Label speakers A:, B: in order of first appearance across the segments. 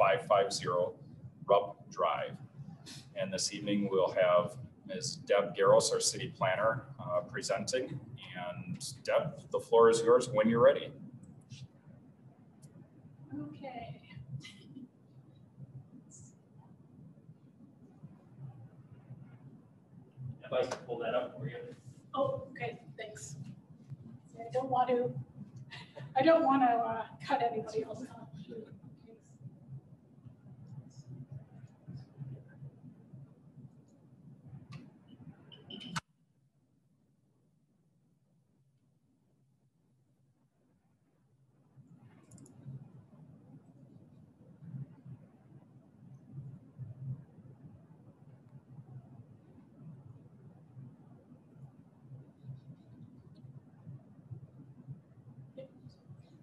A: 550 Rupp Drive. And this evening we'll have Ms. Deb Garros, our city planner, presenting. And Deb, the floor is yours when you're ready.
B: Okay.
C: I'd like to pull that up for you.
B: Oh, okay, thanks. I don't want to cut anybody else off.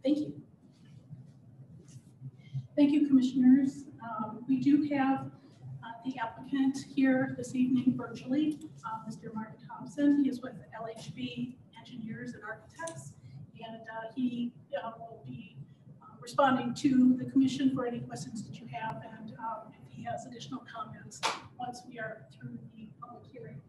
B: Thank you. Thank you, commissioners. We do have the applicant here this evening virtually, Mr. Mark Thompson. He is with LHB Engineers and Architects, and he will be responding to the commission for any questions that you have, and if he has additional comments once we are through the public hearing.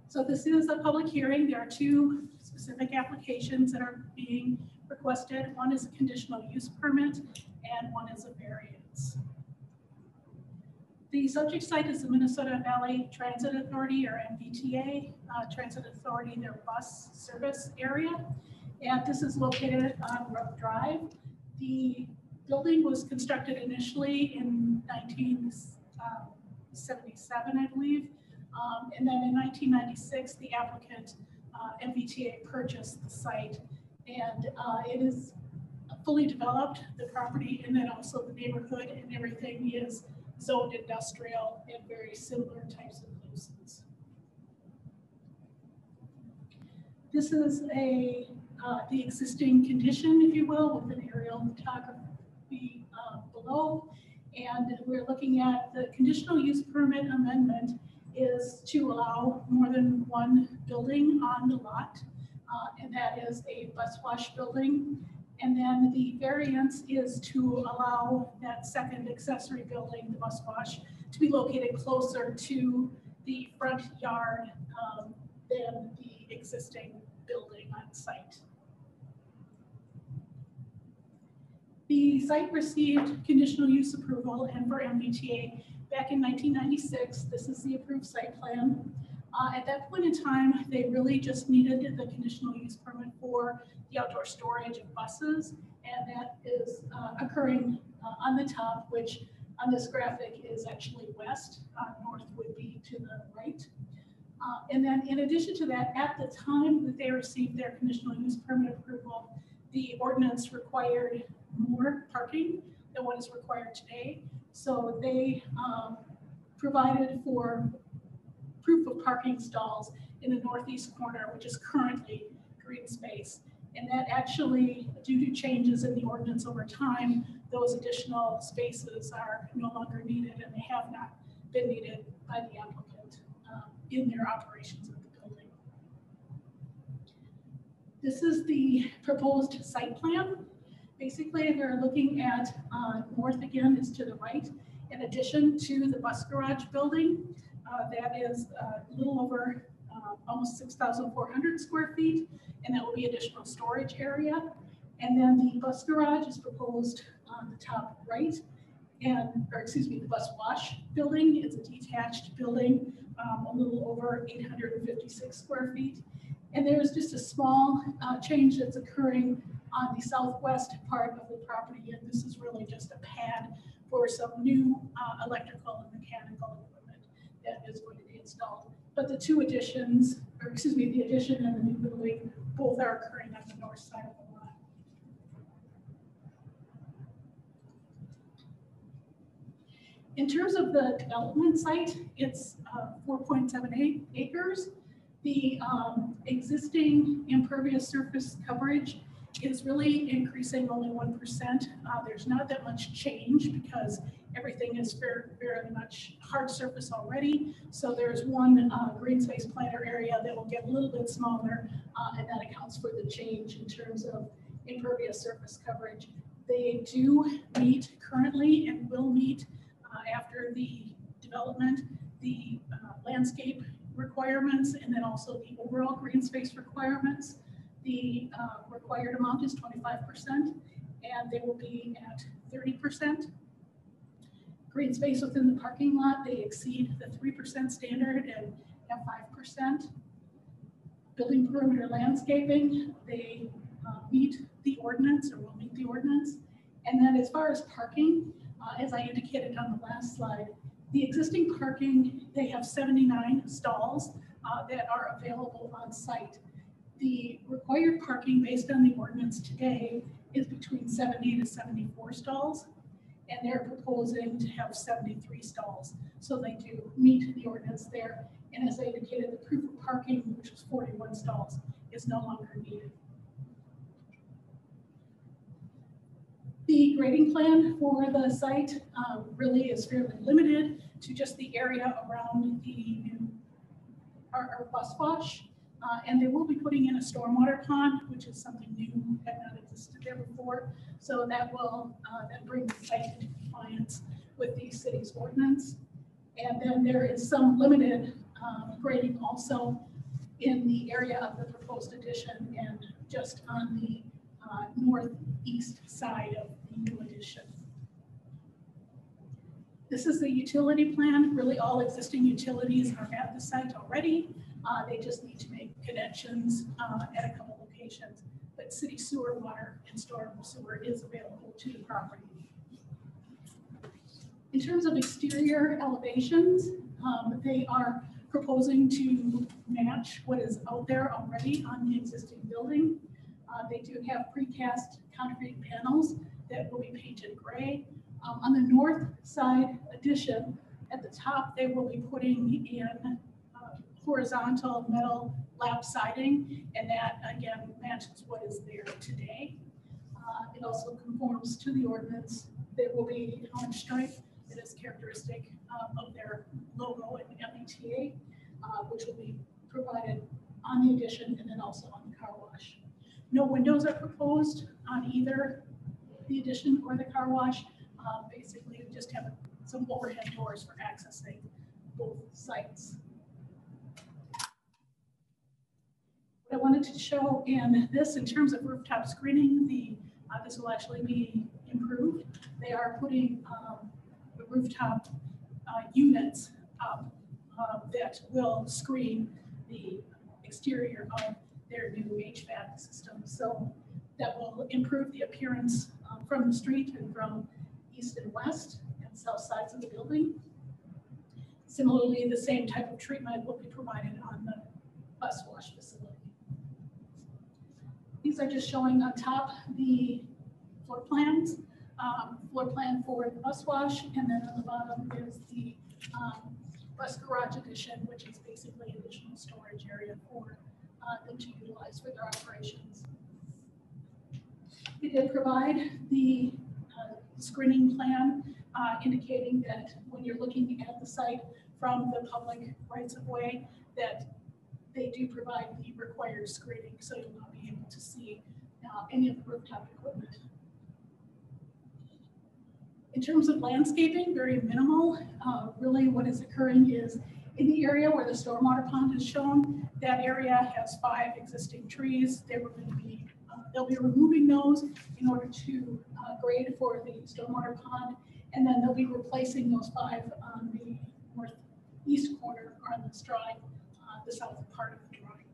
B: So this is a public hearing. There are two specific applications that are being requested. One is a conditional use permit and one is a variance. The subject site is the Minnesota Valley Transit Authority, or MVTA Transit Authority, their bus service area. And this is located on Rupp Drive. The building was constructed initially in 1977, I believe. And then in 1996, the applicant, MVTA, purchased the site, and it is fully developed, the property, and then also the neighborhood and everything is zoned industrial and very similar types of uses. This is the existing condition, if you will, with an aerial photography below, and we're looking at the conditional use permit amendment is to allow more than one building on the lot, and that is a bus wash building. And then the variance is to allow that second accessory building, the bus wash, to be located closer to the front yard than the existing building on site. The site received conditional use approval and for MVTA back in 1996. This is the approved site plan. At that point in time, they really just needed the conditional use permit for the outdoor storage of buses, and that is occurring on the top, which on this graphic is actually west. North would be to the right. And then in addition to that, at the time that they received their conditional use permit approval, the ordinance required more parking than what is required today. So they provided for proof of parking stalls in the northeast corner, which is currently green space. And that actually, due to changes in the ordinance over time, those additional spaces are no longer needed, and they have not been needed by the applicant in their operations of the building. This is the proposed site plan. Basically, they're looking at north again is to the right, in addition to the bus garage building. That is a little over almost 6,400 square feet, and that will be additional storage area. And then the bus garage is proposed on the top right, the bus wash building is a detached building, a little over 856 square feet. And there's just a small change that's occurring on the southwest part of the property, and this is really just a pad for some new electrical and mechanical equipment that is going to be installed. But the two additions, the addition and the new building, both are occurring on the north side of the lot. In terms of the development site, it's 4.78 acres. The existing impervious surface coverage is really increasing only 1%. There's not that much change because everything is very much hard surface already. So there's one green space planter area that will get a little bit smaller, and that accounts for the change in terms of impervious surface coverage. They do meet currently and will meet after the development, the landscape requirements, and then also the overall green space requirements. The required amount is 25%, and they will be at 30%. Green space within the parking lot, they exceed the 3% standard and have 5%. Building perimeter landscaping, they meet the ordinance or will meet the ordinance. And then as far as parking, as I indicated on the last slide, the existing parking, they have 79 stalls that are available on site. The required parking based on the ordinance today is between 70 to 74 stalls, and they're proposing to have 73 stalls. So they do meet the ordinance there. And as I indicated, the proof of parking, which is 41 stalls, is no longer needed. The grading plan for the site really is fairly limited to just the area around the new our bus wash. And they will be putting in a stormwater pond, which is something new, had not existed there before. So that will then bring the site into compliance with the city's ordinance. And then there is some limited grading also in the area of the proposed addition and just on the northeast side of the new addition. This is the utility plan. Really all existing utilities are at the site already. They just need to make connections at a couple locations, but city sewer, water, and storm sewer is available to the property. In terms of exterior elevations, they are proposing to match what is out there already on the existing building. They do have precast concrete panels that will be painted gray. On the north side addition, at the top, they will be putting in horizontal metal lap siding, and that again matches what is there today. It also conforms to the ordinance. There will be orange stripe that is characteristic of their logo and MVTA, which will be provided on the addition and then also on the car wash. No windows are proposed on either the addition or the car wash. Basically, we just have some overhead doors for accessing both sites. What I wanted to show in this, in terms of rooftop screening, this will actually be improved. They are putting the rooftop units up that will screen the exterior of their new HVAC system. So that will improve the appearance from the street and from east and west and south sides of the building. Similarly, the same type of treatment will be provided on the bus wash facility. These are just showing on top the floor plans, floor plan for the bus wash, and then on the bottom is the bus garage addition, which is basically additional storage area for them to utilize for their operations. We did provide the screening plan indicating that when you're looking at the site from the public rights of way, that they do provide the required screening, so you'll not be able to see any of the rooftop equipment. In terms of landscaping, very minimal. Really what is occurring is in the area where the stormwater pond is shown, that area has 5 existing trees. They were going to be, they'll be removing those in order to grade for the stormwater pond, and then they'll be replacing those 5 on the northeast corner or on this drawing, the south part of the drawing.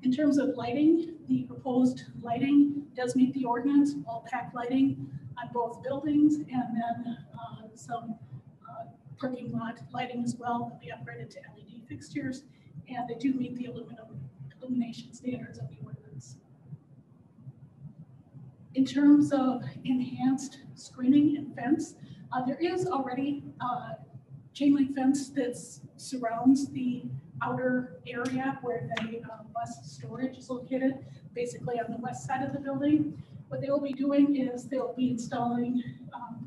B: In terms of lighting, the proposed lighting does meet the ordinance, all pack lighting on both buildings, and then some parking lot lighting as well. They'll be upgraded to LED fixtures, and they do meet the illumination standards of the ordinance. In terms of enhanced screening and fence, there is already chain link fence that surrounds the outer area where the bus storage is located, basically on the west side of the building. What they will be doing is they'll be installing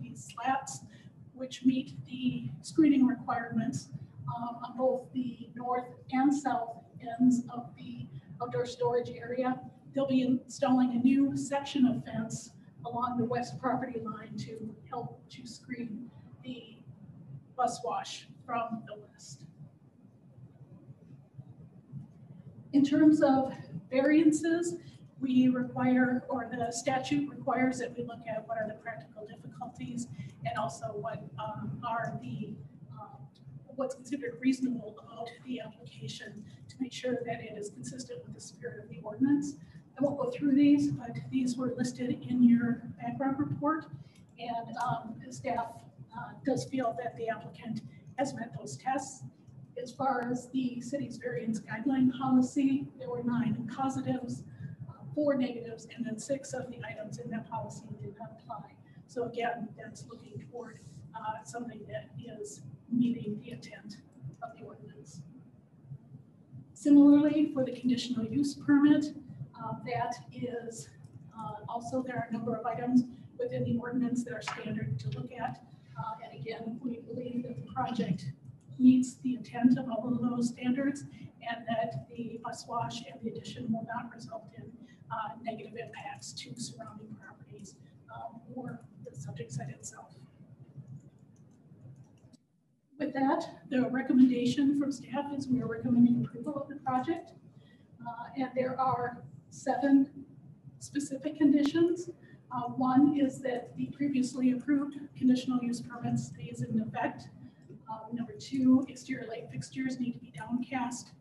B: these slats which meet the screening requirements on both the north and south ends of the outdoor storage area. they'll be installing a new section of fence along the west property line to help to screen the bus wash from the west. In terms of variances, we require, or the statute requires, that we look at what are the practical difficulties and also what are the what's considered reasonable about the application to make sure that it is consistent with the spirit of the ordinance. I won't go through these, but these were listed in your background report, and the staff does feel that the applicant has met those tests. As far as the city's variance guideline policy, there were 9 positives, 4 negatives, and then 6 of the items in that policy did not apply. So again, that's looking toward something that is meeting the intent of the ordinance. Similarly, for the conditional use permit, that is also, there are a number of items within the ordinance that are standard to look at. And again, we believe that the project meets the intent of all of those standards, and that the bus wash and the addition will not result in negative impacts to surrounding properties or the subject site itself. With that, the recommendation from staff is we are recommending approval of the project. And there are 7 specific conditions. One is that the previously approved conditional use permit stays in effect. Number 2, exterior light fixtures need to be downcast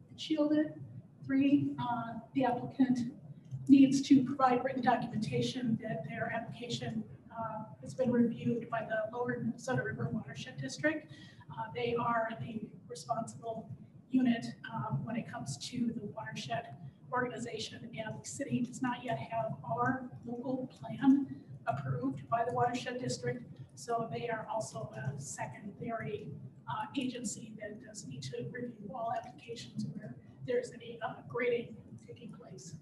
B: and shielded. 3, the applicant needs to provide written documentation that their application has been reviewed by the Lower Minnesota River Watershed District. They are the responsible unit when it comes to the watershed organization, and the city does not yet have our local plan approved by the Watershed District. So they are also a secondary agency that does need to review all applications where there's any grading taking place.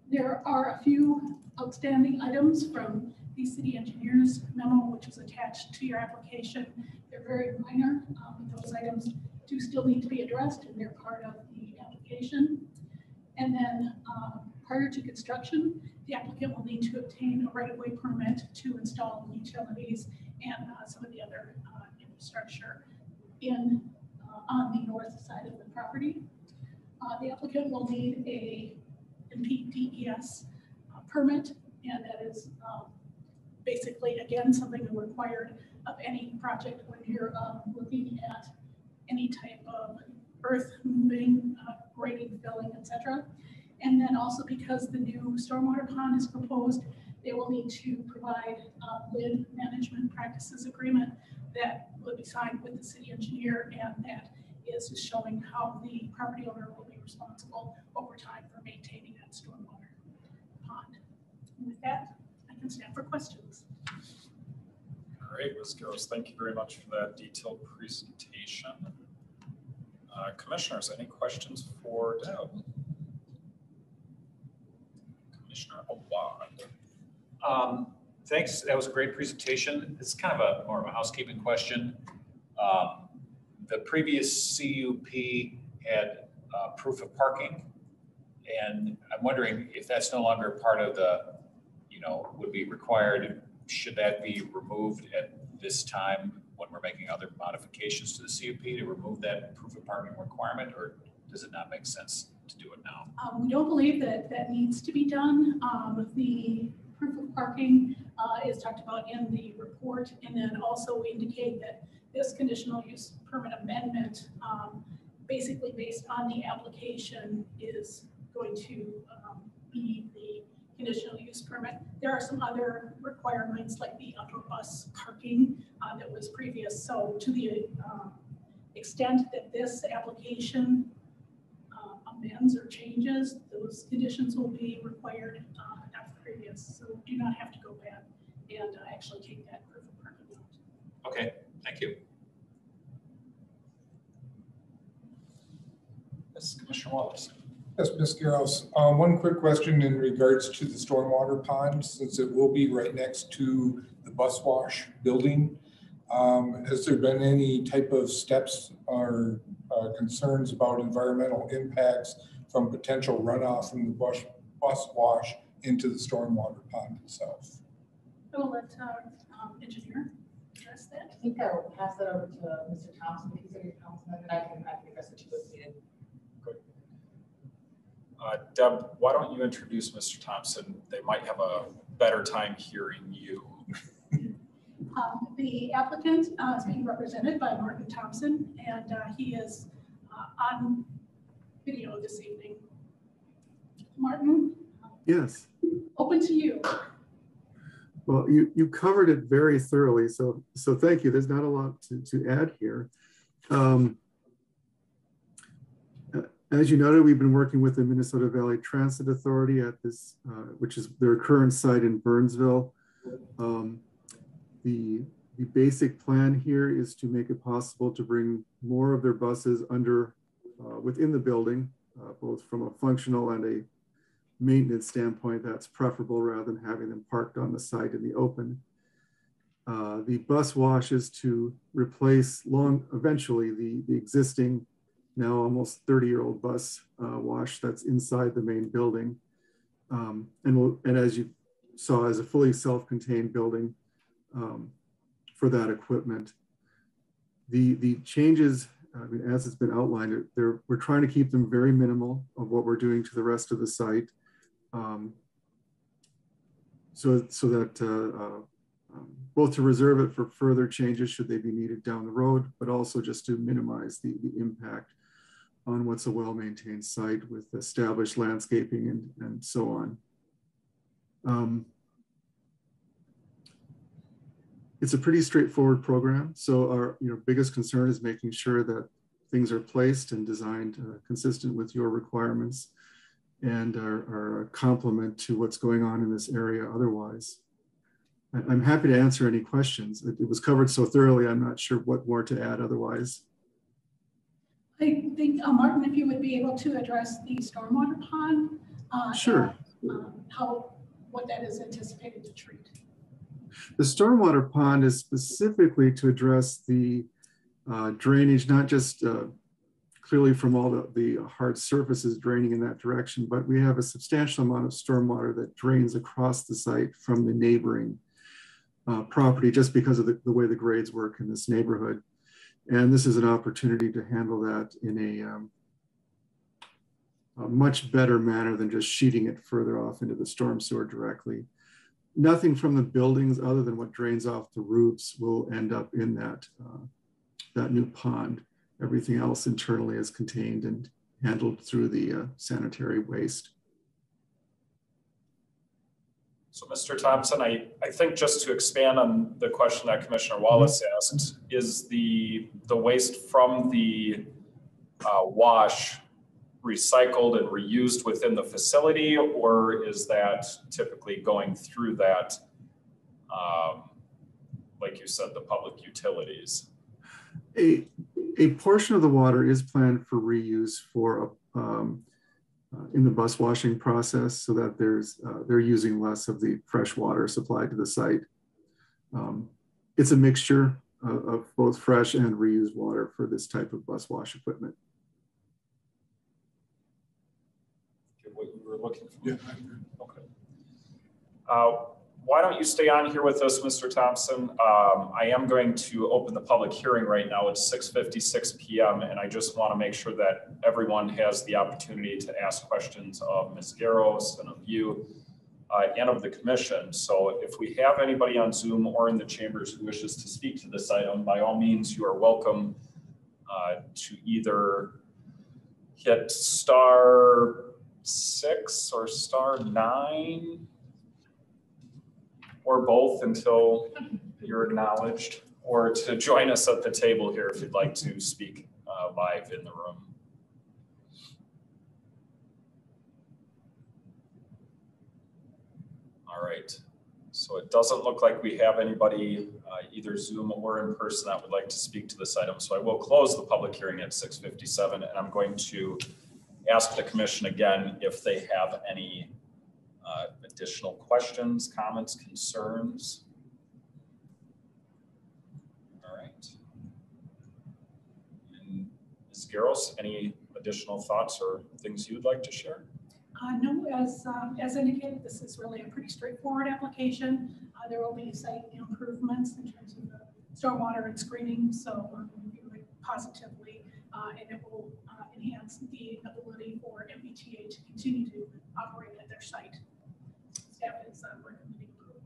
B: There are a few outstanding items from the city engineer's memo, which is attached to your application. They're very minor. Those items do still need to be addressed, and they're part of the application. And then prior to construction, the applicant will need to obtain a right-of-way permit to install utilities and some of the other infrastructure in on the north side of the property. The applicant will need a MVTA permit, and that is basically, again, something required of any project when you're looking at any type of earth moving, grading, filling, etc. And then also, because the new stormwater pond is proposed, they will need to provide a lid management practices agreement that will be signed with the city engineer, and that is showing how the property owner will be responsible over time for maintaining that stormwater pond. And with that, I can stand for questions.
A: All right, Ms. Garros, thank you very much for that detailed presentation. Commissioners, any questions for Deb? Commissioner Awad.
D: Thanks, that was a great presentation. It's kind of more of a housekeeping question. The previous CUP had proof of parking, and I'm wondering if that's no longer part of the, would be required. Should that be removed at this time when we're making other modifications to the CUP to remove that proof of parking requirement, or does it not make sense to do it now?
B: We don't believe that that needs to be done. The proof of parking is talked about in the report, and then also we indicate that this conditional use permit amendment, basically based on the application, is going to be the conditional use permit. There are some other requirements like the outdoor bus parking that was previous. So to the extent that this application amends or changes, those conditions will be required as previous. So do not have to go back and actually take that proof of parking out.
D: Okay, thank you.
A: Yes, Commissioner Wallace.
E: Yes, Ms. Garros. One quick question in regards to the stormwater pond, since it will be right next to the bus wash building. Has there been any type of steps or concerns about environmental impacts from potential runoff from the bus wash into the stormwater pond itself.
B: I will let engineer address that.
F: I think I will pass that over to Mr. Thompson, if he's a councilman, and I can address it to the meeting.
A: Deb, why don't you introduce Mr. Thompson? They might have a better time hearing you.
B: The applicant is being represented by Martin Thompson, and he is on video this evening. Martin?
G: Yes.
B: Open to you.
G: Well, you covered it very thoroughly, so thank you. There's not a lot to add here. As you noted, we've been working with the Minnesota Valley Transit Authority at this, which is their current site in Burnsville. The basic plan here is to make it possible to bring more of their buses under within the building, both from a functional and a maintenance standpoint. That's preferable rather than having them parked on the site in the open. The bus wash is to replace eventually the existing, now almost 30-year-old bus wash that's inside the main building. And as you saw, as a fully self-contained building for that equipment. The changes, as it's been outlined, we're trying to keep them very minimal of what we're doing to the rest of the site. So that both to reserve it for further changes should they be needed down the road, but also just to minimize the impact on what's a well-maintained site with established landscaping and so on. It's a pretty straightforward program. So our biggest concern is making sure that things are placed and designed consistent with your requirements and are a complement to what's going on in this area otherwise. I'm happy to answer any questions. It was covered so thoroughly, I'm not sure what more to add otherwise.
B: I think, Martin, if you would be able to address the stormwater pond.
G: Sure.
B: What that is anticipated to treat.
G: The stormwater pond is specifically to address the drainage, not just clearly from all the hard surfaces draining in that direction, but we have a substantial amount of stormwater that drains across the site from the neighboring property just because of the way the grades work in this neighborhood. And this is an opportunity to handle that in a much better manner than just sheeting it further off into the storm sewer directly. Nothing from the buildings other than what drains off the roofs will end up in that new pond. Everything else internally is contained and handled through the sanitary waste.
A: So Mr. Thompson, I think just to expand on the question that Commissioner Wallace asked, is the waste from the wash recycled and reused within the facility, or is that typically going through that, like you said, the public utilities?
G: A portion of the water is planned for reuse for in the bus washing process, so that they're using less of the fresh water supplied to the site. It's a mixture of both fresh and reused water for this type of bus wash equipment.
A: What you were looking for?
E: Yeah.
A: Okay. Why don't you stay on here with us, Mr. Thompson? I am going to open the public hearing right now. It's 6:56 p.m. and I just want to make sure that everyone has the opportunity to ask questions of Ms. Garros and of you and of the commission. So if we have anybody on Zoom or in the chambers who wishes to speak to this item, by all means, you are welcome to either hit *6 or *9 or both until you're acknowledged, or to join us at the table here if you'd like to speak live in the room. All right, so it doesn't look like we have anybody either Zoom or in person that would like to speak to this item. So I will close the public hearing at 6:57, and I'm going to ask the commission again if they have any additional questions, comments, concerns. All right. And Ms. Garros, any additional thoughts or things you'd like to share?
B: No, as indicated, this is really a pretty straightforward application. There will be site improvements in terms of the stormwater and screening, so we view it positively, and it will enhance the ability for MVTA to continue to operate at their site. Staff is recommending approval.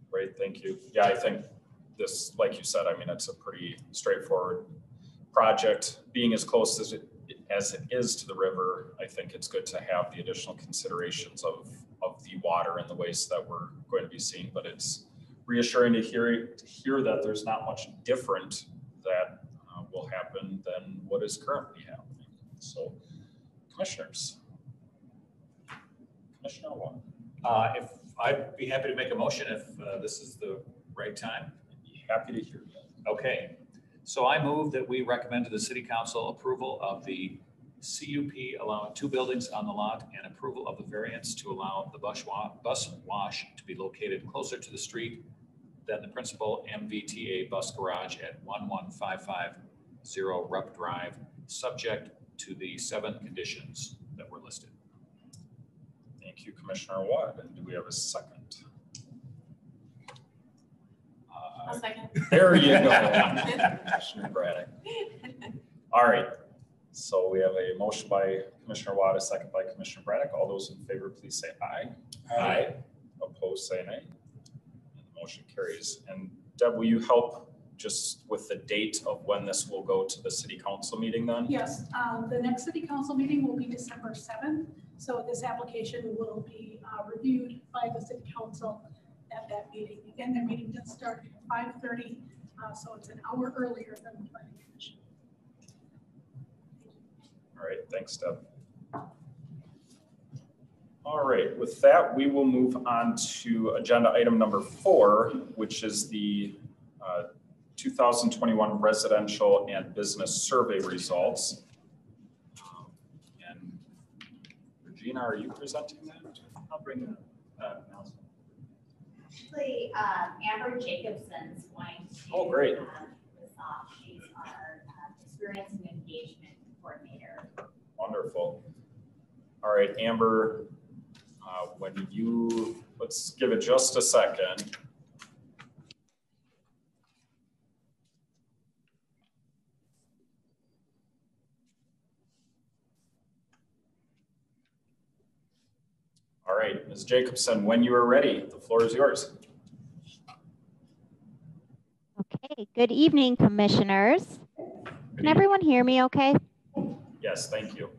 A: Great, thank you. Yeah, I think this, like you said, I mean, it's a pretty straightforward project. Being as close as it is to the river, I think it's good to have the additional considerations of the water and the waste that we're going to be seeing, but it's reassuring to hear that there's not much different that will happen than what is currently happening. So, commissioners. Commissioner one.
D: If I'd be happy to make a motion if this is the right time.
A: I'd be happy to hear that.
D: Okay, so I move that we recommend to the City Council approval of the CUP allowing 2 buildings on the lot and approval of the variance to allow the bus wash to be located closer to the street than the principal MVTA bus garage at 11550 Rupp Drive, subject to the 7 conditions that were listed.
A: Thank you, Commissioner Watt. And do we have a second?
F: A second.
A: There you go, Commissioner Braddock. All right. So we have a motion by Commissioner Watt, a second by Commissioner Braddock. All those in favor, please say aye. Aye. Opposed, say nay. And the motion carries. And Deb, will you help just with the date of when this will go to the City Council meeting then?
B: Yes, the next City Council meeting will be December 7th. So this application will be reviewed by the City Council at that meeting. Again, their meeting does start at 5:30, so it's an hour earlier than the Planning Commission.
A: All right, thanks, Deb. All right, with that, we will move on to agenda item number 4, which is the 2021 residential and business survey results. And Regina, are you presenting that?
C: I'll bring it up.
H: Actually, Amber Jacobson's going to.
A: Oh, great.
H: This off. She's our experience and engagement coordinator.
A: Wonderful. All right, Amber, let's give it just a second. All right, Ms. Jacobson, when you are ready, the floor is yours.
I: Okay, good evening, commissioners. Can everyone hear me okay?
A: Yes, thank you.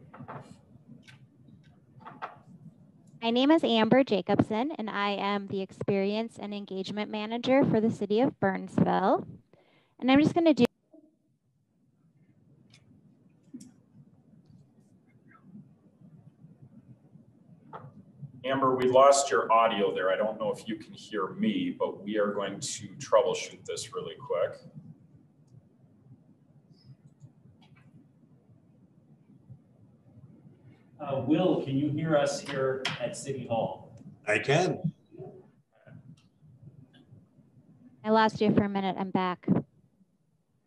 I: My name is Amber Jacobson, and I am the Experience and Engagement Manager for the City of Burnsville. And I'm just going to do
A: Amber, we lost your audio there. I don't know if you can hear me, but we are going to troubleshoot this really quick.
C: Will, can you hear us here at City Hall?
J: I can.
I: I lost you for a minute. I'm back.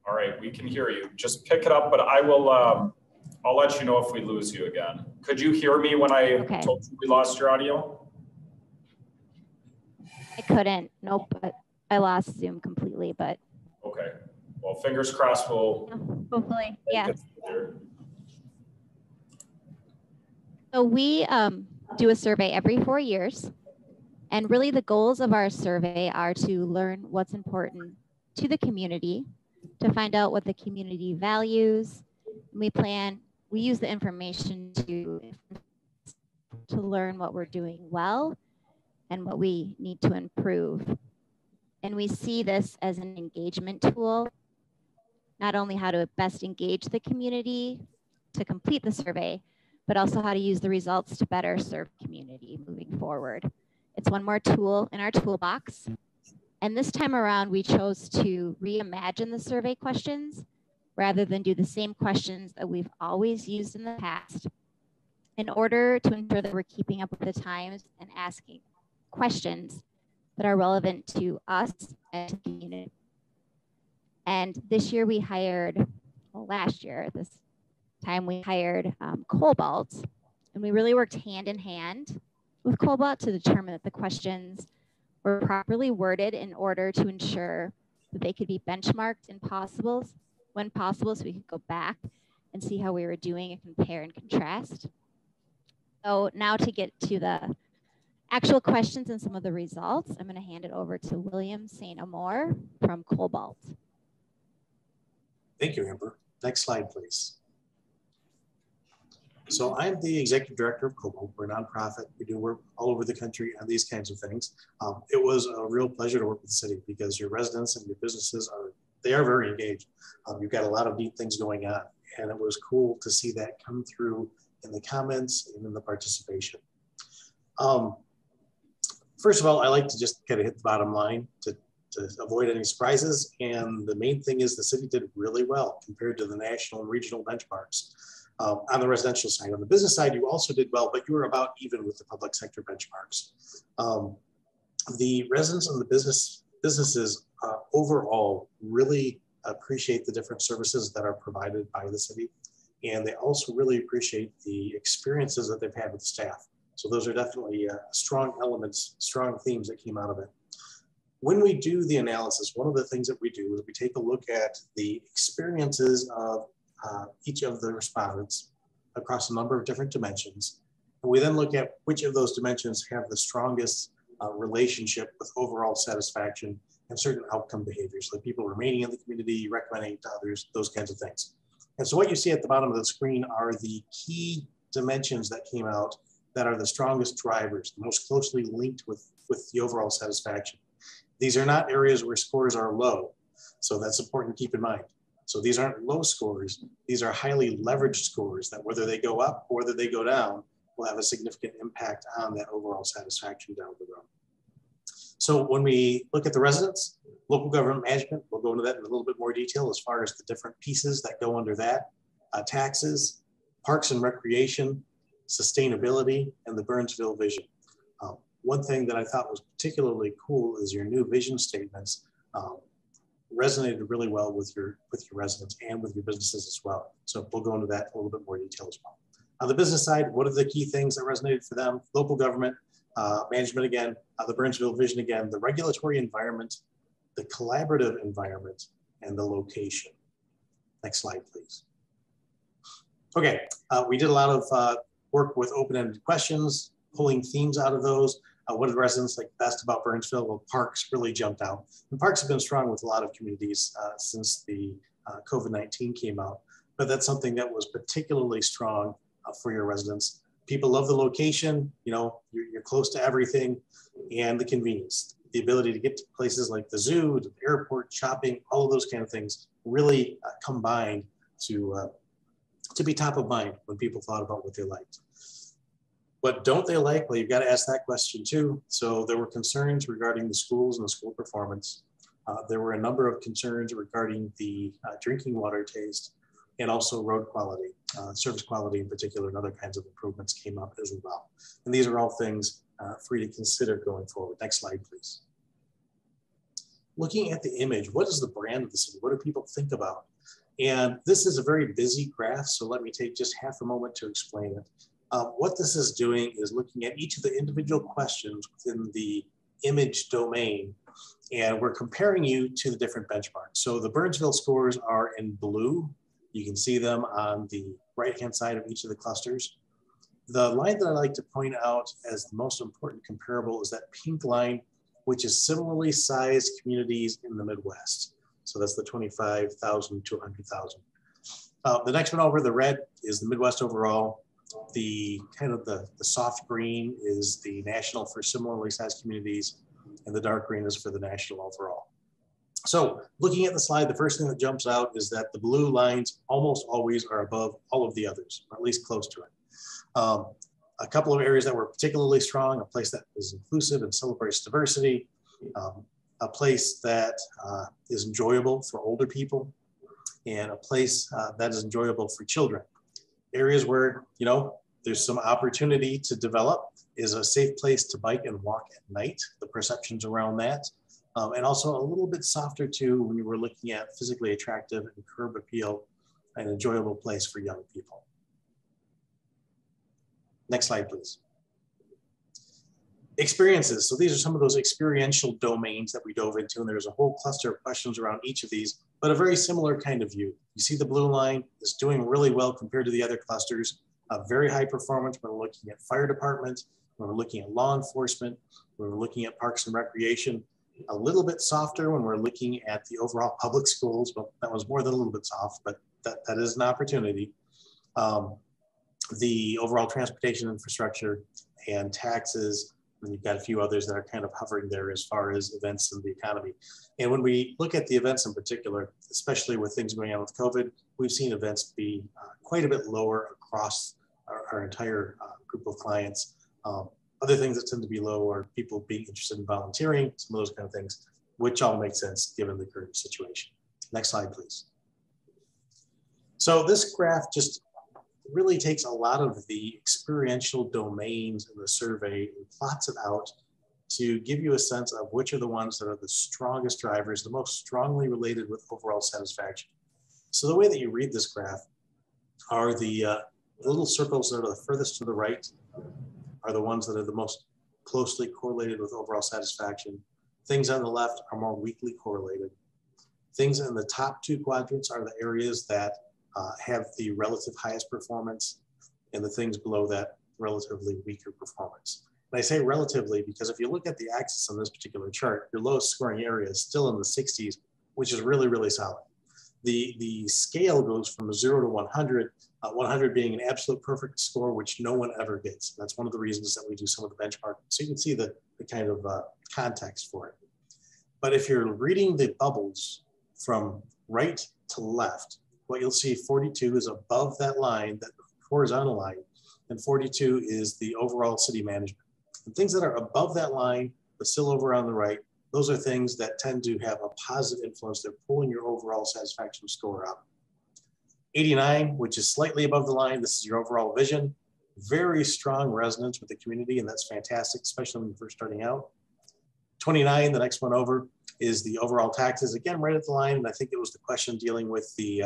A: All right, we can hear you. Just pick it up, but I will, I'll let you know if we lose you again. Could you hear me when I told you we lost your audio?
I: I couldn't. Nope. But I lost Zoom completely, but.
A: Okay. Well, fingers crossed we'll.
I: Hopefully, yeah. So we do a survey every 4 years. And really the goals of our survey are to learn what's important to the community, to find out what the community values. We use the information to learn what we're doing well and what we need to improve. And we see this as an engagement tool, not only how to best engage the community to complete the survey, but also how to use the results to better serve the community moving forward. It's one more tool in our toolbox. And this time around, we chose to reimagine the survey questions rather than do the same questions that we've always used in the past in order to ensure that we're keeping up with the times and asking questions that are relevant to us and to the community. And this year we hired, well, last year, this time we hired Cobalt, and we really worked hand in hand with Cobalt to determine that the questions were properly worded in order to ensure that they could be benchmarked when possible, so we could go back and see how we were doing and compare and contrast. So now to get to the actual questions and some of the results, I'm going to hand it over to William St. Amour from Cobalt.
J: Thank you, Amber. Next slide, please. So I'm the executive director of Cobalt. We're a nonprofit. We do work all over the country on these kinds of things. It was a real pleasure to work with the city because your residents and your businesses are very engaged. You've got a lot of neat things going on, and it was cool to see that come through in the comments and in the participation. First of all, I like to just kind of hit the bottom line to avoid any surprises. And the main thing is the city did really well compared to the national and regional benchmarks. On the residential side. On the business side, you also did well, but you were about even with the public sector benchmarks. The residents and the businesses overall really appreciate the different services that are provided by the city. And they also really appreciate the experiences that they've had with staff. So those are definitely strong elements, strong themes that came out of it. When we do the analysis, one of the things that we do is we take a look at the experiences of each of the respondents across a number of different dimensions. And we then look at which of those dimensions have the strongest relationship with overall satisfaction and certain outcome behaviors, like people remaining in the community, recommending to others, those kinds of things. And so what you see at the bottom of the screen are the key dimensions that came out that are the strongest drivers, the most closely linked with the overall satisfaction. These are not areas where scores are low. So that's important to keep in mind. So these aren't low scores. These are highly leveraged scores that whether they go up or whether they go down will have a significant impact on that overall satisfaction down the road. So when we look at the residents, local government management, we'll go into that in a little bit more detail as far as the different pieces that go under that, taxes, parks and recreation, sustainability, and the Burnsville vision. One thing that I thought was particularly cool is your new vision statements resonated really well with your residents and with your businesses as well. So we'll go into that in a little bit more detail as well. On the business side, what are the key things that resonated for them? Local government, management again, the Burnsville vision again, the regulatory environment, the collaborative environment, and the location. Next slide, please. Okay, we did a lot of work with open-ended questions, pulling themes out of those. What did the residents like best about Burnsville? Well, parks really jumped out. And parks have been strong with a lot of communities since the COVID-19 came out, but that's something that was particularly strong for your residents. People love the location, you know, you're close to everything, and the convenience. The ability to get to places like the zoo, the airport, shopping, all of those kind of things really combined to be top of mind when people thought about what they liked. What don't they like? Well, you've got to ask that question too. So there were concerns regarding the schools and the school performance. There were a number of concerns regarding the drinking water taste and also road quality, service quality in particular, and other kinds of improvements came up as well. And these are all things for you to consider going forward. Next slide, please. Looking at the image, what is the brand of the city? What do people think about? And this is a very busy graph, so let me take just half a moment to explain it. What this is doing is looking at each of the individual questions within the image domain, and we're comparing you to the different benchmarks. So the Burnsville scores are in blue. You can see them on the right-hand side of each of the clusters. The line that I like to point out as the most important comparable is that pink line, which is similarly sized communities in the Midwest. So that's the 25,000 to 100,000. The next one over, the red, is the Midwest overall. The kind of the soft green is the national for similarly sized communities, and the dark green is for the national overall. So looking at the slide, the first thing that jumps out is that the blue lines almost always are above all of the others, or at least close to it. A couple of areas that were particularly strong, a place that is inclusive and celebrates diversity, a place that is enjoyable for older people, and a place that is enjoyable for children. Areas where, you know, there's some opportunity to develop is a safe place to bike and walk at night, the perceptions around that. And also a little bit softer too when you were looking at physically attractive and curb appeal an enjoyable place for young people. Next slide, please. Experiences. So these are some of those experiential domains that we dove into, and there's a whole cluster of questions around each of these, but a very similar kind of view. You see the blue line is doing really well compared to the other clusters. Very high performance when we're looking at fire department, when we're looking at law enforcement, when we're looking at parks and recreation. A little bit softer when we're looking at the overall public schools, but that was more than a little bit soft, but that is an opportunity. The overall transportation infrastructure and taxes, and you've got a few others that are kind of hovering there as far as events in the economy. And when we look at the events in particular, especially with things going on with COVID, we've seen events be quite a bit lower across our entire group of clients. Other things that tend to be low are people being interested in volunteering, some of those kind of things, which all make sense given the current situation. Next slide, please. So this graph just really takes a lot of the experiential domains in the survey and plots it out to give you a sense of which are the ones that are the strongest drivers, the most strongly related with overall satisfaction. So the way that you read this graph are the little circles that are the furthest to the right are the ones that are the most closely correlated with overall satisfaction. Things on the left are more weakly correlated. Things in the top two quadrants are the areas that have the relative highest performance, and the things below that relatively weaker performance. And I say relatively because if you look at the axis on this particular chart, your lowest scoring area is still in the 60s, which is really, really solid. The scale goes from 0 to 100, 100 being an absolute perfect score, which no one ever gets. That's one of the reasons that we do some of the benchmarking. So you can see the kind of context for it. But if you're reading the bubbles from right to left, what you'll see 42 is above that line, that horizontal line, and 42 is the overall city management. And things that are above that line, but still over on the right, those are things that tend to have a positive influence. They're pulling your overall satisfaction score up. 89, which is slightly above the line, this is your overall vision. Very strong resonance with the community, and that's fantastic, especially when you're first starting out. 29, the next one over, is the overall taxes. Again, right at the line, and I think it was the question dealing with the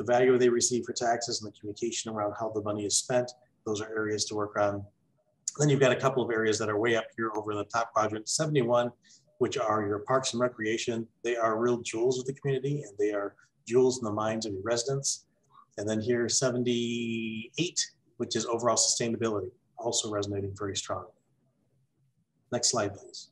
J: value they receive for taxes and the communication around how the money is spent. Those are areas to work on. Then you've got a couple of areas that are way up here over in the top quadrant. 71, which are your parks and recreation. They are real jewels of the community, and they are jewels in the minds of your residents. And then here, 78, which is overall sustainability, also resonating very strongly. Next slide, please.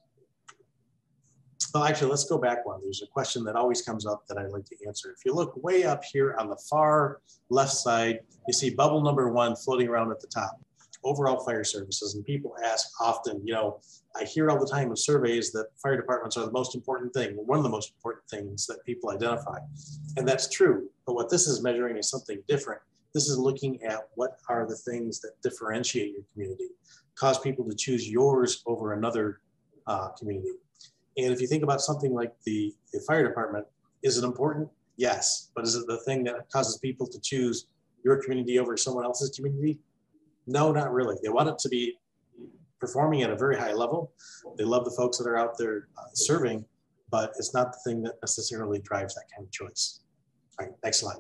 J: Well, actually, let's go back one. There's a question that always comes up that I'd like to answer. If you look way up here on the far left side, you see bubble number 1 floating around at the top, overall fire services. And people ask often, you know, I hear all the time in surveys that fire departments are the most important thing, one of the most important things that people identify. And that's true, but what this is measuring is something different. This is looking at what are the things that differentiate your community, cause people to choose yours over another community. And if you think about something like the fire department, is it important? Yes. But is it the thing that causes people to choose your community over someone else's community? No, not really. They want it to be performing at a very high level. They love the folks that are out there serving, but it's not the thing that necessarily drives that kind of choice. All right, next slide.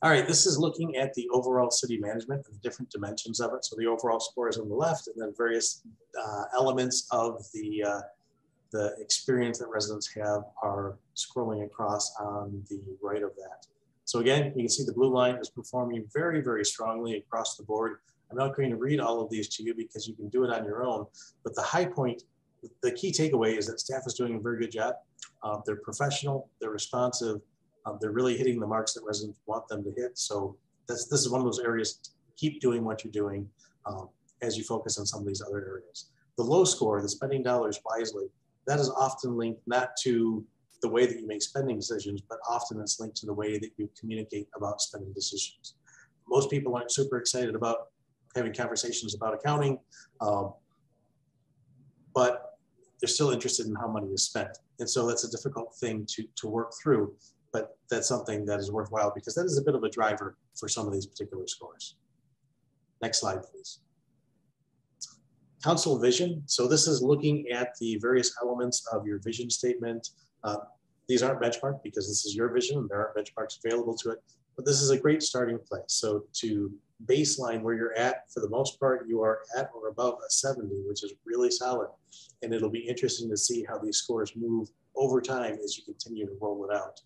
J: All right, this is looking at the overall city management and the different dimensions of it. So the overall score is on the left, and then various elements of the experience that residents have are scrolling across on the right of that. So again, you can see the blue line is performing very, very strongly across the board. I'm not going to read all of these to you because you can do it on your own, but the high point, the key takeaway is that staff is doing a very good job. They're professional, they're responsive, they're really hitting the marks that residents want them to hit. So this is one of those areas, keep doing what you're doing as you focus on some of these other areas. The low score, the spending dollars wisely, that is often linked not to the way that you make spending decisions, but often it's linked to the way that you communicate about spending decisions. Most people aren't super excited about having conversations about accounting, but they're still interested in how money is spent. And so that's a difficult thing to work through, but that's something that is worthwhile because that is a bit of a driver for some of these particular scores. Next slide, please. Council vision. So this is looking at the various elements of your vision statement. These aren't benchmarked because this is your vision and there aren't benchmarks available to it, but this is a great starting place. So to baseline where you're at, for the most part, you are at or above a 70, which is really solid. And it'll be interesting to see how these scores move over time as you continue to roll it out.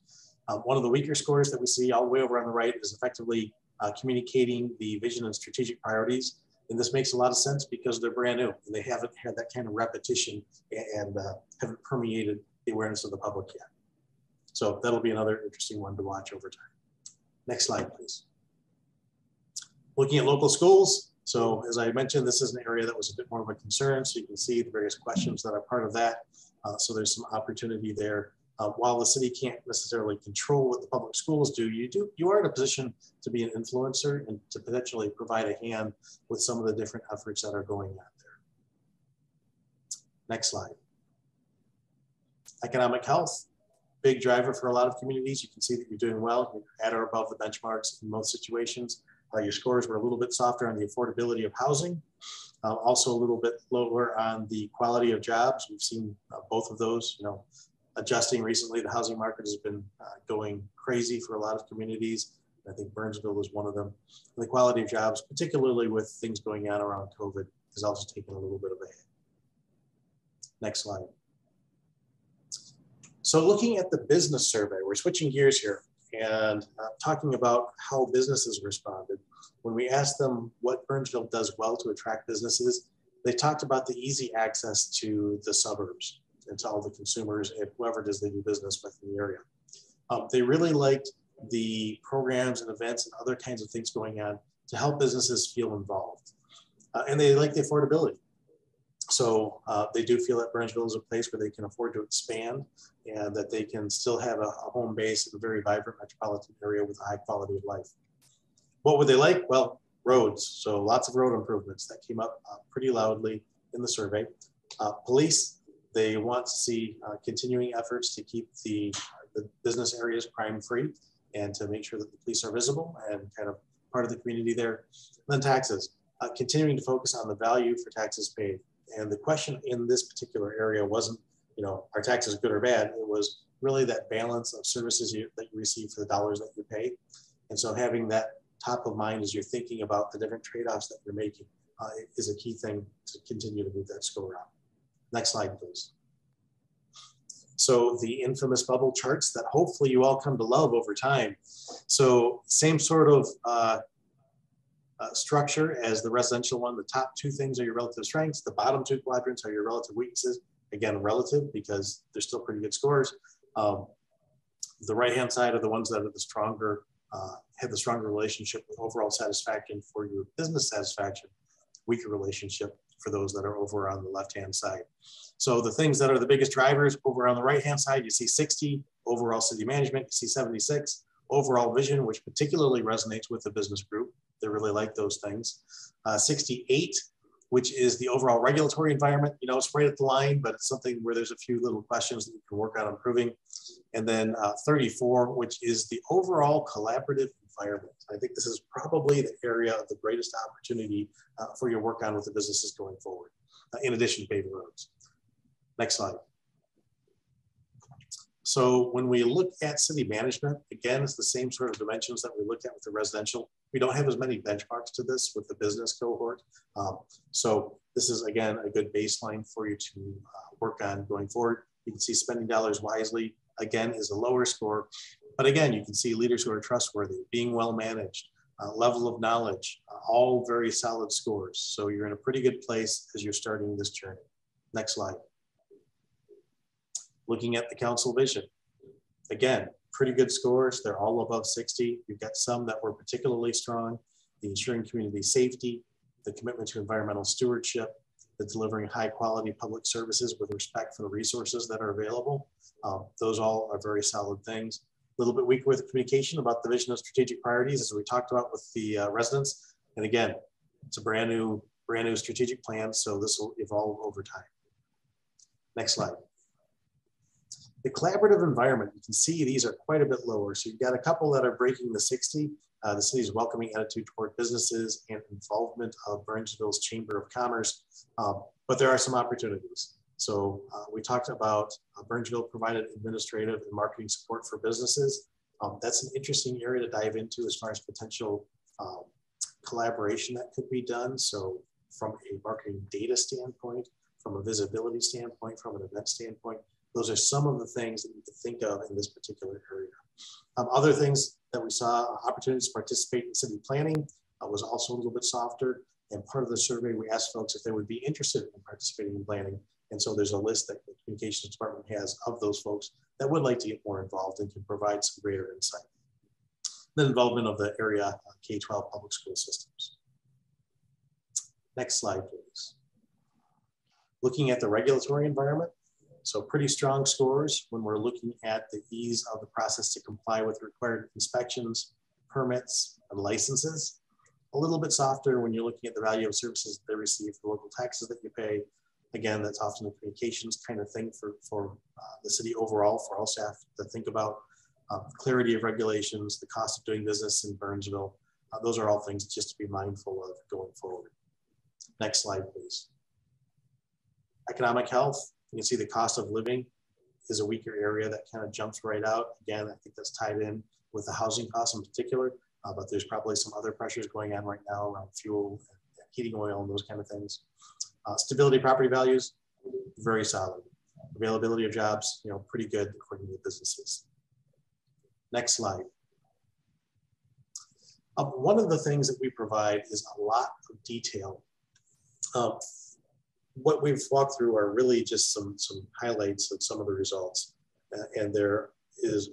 J: One of the weaker scores that we see all the way over on the right is effectively communicating the vision and strategic priorities. And this makes a lot of sense because they're brand new and they haven't had that kind of repetition and haven't permeated the awareness of the public yet. So that'll be another interesting one to watch over time. Next slide, please. Looking at local schools. So as I mentioned, this is an area that was a bit more of a concern. So you can see the various questions that are part of that. So there's some opportunity there. While the city can't necessarily control what the public schools do, you are in a position to be an influencer and to potentially provide a hand with some of the different efforts that are going on there. Next slide. Economic health, big driver for a lot of communities. You can see that you're doing well. You're at or above the benchmarks in most situations. Your scores were a little bit softer on the affordability of housing, also a little bit lower on the quality of jobs. We've seen both of those, adjusting recently. The housing market has been going crazy for a lot of communities. I think Burnsville was one of them. And the quality of jobs, particularly with things going on around COVID, has also taken a little bit of a hit. Next slide. So looking at the business survey, we're switching gears here and talking about how businesses responded. When we asked them what Burnsville does well to attract businesses, they talked about the easy access to the suburbs and to all the consumers and whoever it is they do business with in the area. They really liked the programs and events and other kinds of things going on to help businesses feel involved. And they like the affordability. So they do feel that Burnsville is a place where they can afford to expand and that they can still have a home base in a very vibrant metropolitan area with a high quality of life. What would they like? Well, roads. So lots of road improvements that came up pretty loudly in the survey. Police, they want to see continuing efforts to keep the business areas crime-free and to make sure that the police are visible and kind of part of the community there. And then taxes, continuing to focus on the value for taxes paid. And the question in this particular area wasn't, are taxes good or bad? It was really that balance of services that you receive for the dollars that you pay. And so having that top of mind as you're thinking about the different trade-offs that you're making is a key thing to continue to move that score up. Next slide, please. So the infamous bubble charts that hopefully you all come to love over time. So same sort of structure as the residential one. The top two things are your relative strengths. The bottom two quadrants are your relative weaknesses. Again, relative because they're still pretty good scores. The right-hand side are the ones that are the stronger, have the stronger relationship with overall satisfaction for your business satisfaction, weaker relationship for those that are over on the left-hand side. So the things that are the biggest drivers over on the right-hand side, you see 60, overall city management, you see 76, overall vision, which particularly resonates with the business group. They really like those things. 68, which is the overall regulatory environment. It's right at the line, but it's something where there's a few little questions that you can work on improving. And then 34, which is the overall collaborative environment. I think this is probably the area of the greatest opportunity for your work on with the businesses going forward, in addition to paving roads. Next slide. So when we look at city management, again, it's the same sort of dimensions that we looked at with the residential. We don't have as many benchmarks to this with the business cohort. So this is, again, a good baseline for you to work on going forward. You can see spending dollars wisely, again, is a lower score. But again, you can see leaders who are trustworthy, being well managed, level of knowledge, all very solid scores. So you're in a pretty good place as you're starting this journey. Next slide. Looking at the council vision. Again, pretty good scores. They're all above 60. You've got some that were particularly strong. The ensuring community safety, the commitment to environmental stewardship, the delivering high quality public services with respect for the resources that are available. Those all are very solid things. A little bit weaker with the communication about the vision of strategic priorities, as we talked about with the residents. And again, it's a brand new strategic plan, so this will evolve over time. Next slide. The collaborative environment, you can see these are quite a bit lower. So you've got a couple that are breaking the 60, the city's welcoming attitude toward businesses and involvement of Burnsville's Chamber of Commerce. But there are some opportunities. So we talked about Burnsville provided administrative and marketing support for businesses. That's an interesting area to dive into as far as potential collaboration that could be done. So from a marketing data standpoint, from a visibility standpoint, from an event standpoint, those are some of the things that you could think of in this particular area. Other things that we saw, opportunities to participate in city planning was also a little bit softer. And part of the survey, we asked folks if they would be interested in participating in planning. And so there's a list that the communications department has of those folks that would like to get more involved and can provide some greater insight. The involvement of the area K-12 public school systems. Next slide, please. Looking at the regulatory environment. So pretty strong scores when we're looking at the ease of the process to comply with required inspections, permits, and licenses. A little bit softer when you're looking at the value of services they receive, the local taxes that you pay. Again, that's often a communications kind of thing for the city overall, for all staff to think about. Clarity of regulations, the cost of doing business in Burnsville. Those are all things just to be mindful of going forward. Next slide, please. Economic health. You can see the cost of living is a weaker area that kind of jumps right out. Again, I think that's tied in with the housing costs in particular, but there's probably some other pressures going on right now around fuel, and heating oil, and those kind of things. Stability of property values, very solid. Availability of jobs, pretty good according to the businesses. Next slide. One of the things that we provide is a lot of detail. What we've walked through are really just some highlights of some of the results. And there is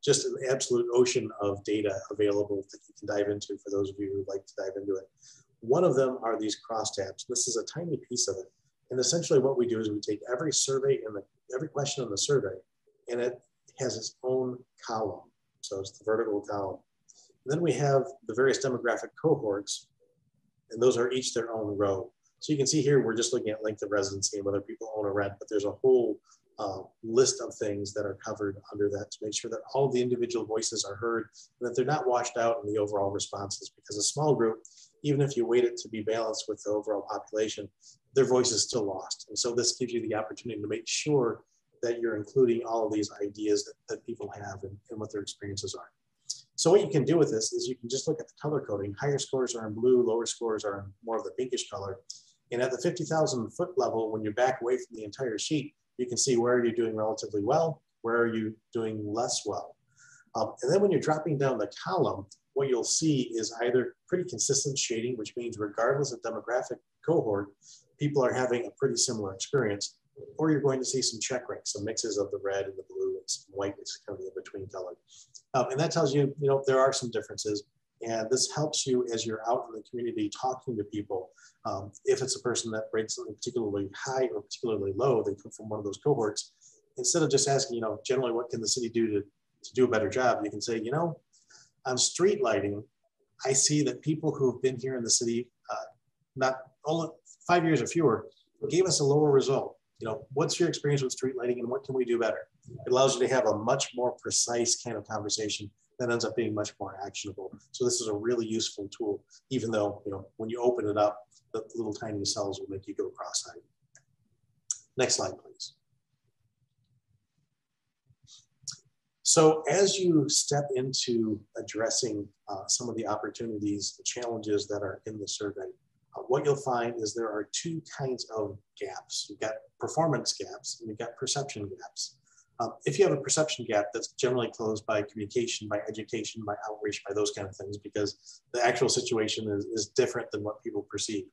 J: just an absolute ocean of data available that you can dive into for those of you who'd like to dive into it. One of them are these crosstabs. This is a tiny piece of it. And essentially what we do is we take every survey and every question in the survey, and it has its own column. So it's the vertical column. And then we have the various demographic cohorts, and those are each their own row. So you can see here, we're just looking at length of residency and whether people own or rent, but there's a whole list of things that are covered under that to make sure that all of the individual voices are heard and that they're not washed out in the overall responses, because a small group, even if you weight it to be balanced with the overall population, their voice is still lost. And so this gives you the opportunity to make sure that you're including all of these ideas that people have and what their experiences are. So what you can do with this is you can just look at the color coding. Higher scores are in blue, lower scores are in more of the pinkish color. And at the 50,000 foot level, when you back away from the entire sheet, you can see where are you doing relatively well, where are you doing less well. And then when you're dropping down the column, what you'll see is either pretty consistent shading, which means regardless of demographic cohort, people are having a pretty similar experience, or you're going to see some check ranks, some mixes of the red and the blue and some white, which is kind of the in-between color. And that tells you, there are some differences. And this helps you as you're out in the community talking to people. If it's a person that rates something particularly high or particularly low, they come from one of those cohorts. Instead of just asking, generally, what can the city do to do a better job? You can say, on street lighting, I see that people who have been here in the city, not only 5 years or fewer, gave us a lower result. What's your experience with street lighting and what can we do better? It allows you to have a much more precise kind of conversation that ends up being much more actionable. So this is a really useful tool, even though, when you open it up, the little tiny cells will make you go cross-eyed. Next slide, please. So as you step into addressing some of the opportunities, the challenges that are in the survey, what you'll find is there are two kinds of gaps. You've got performance gaps and you've got perception gaps. If you have a perception gap, that's generally closed by communication, by education, by outreach, by those kind of things, because the actual situation is different than what people perceive.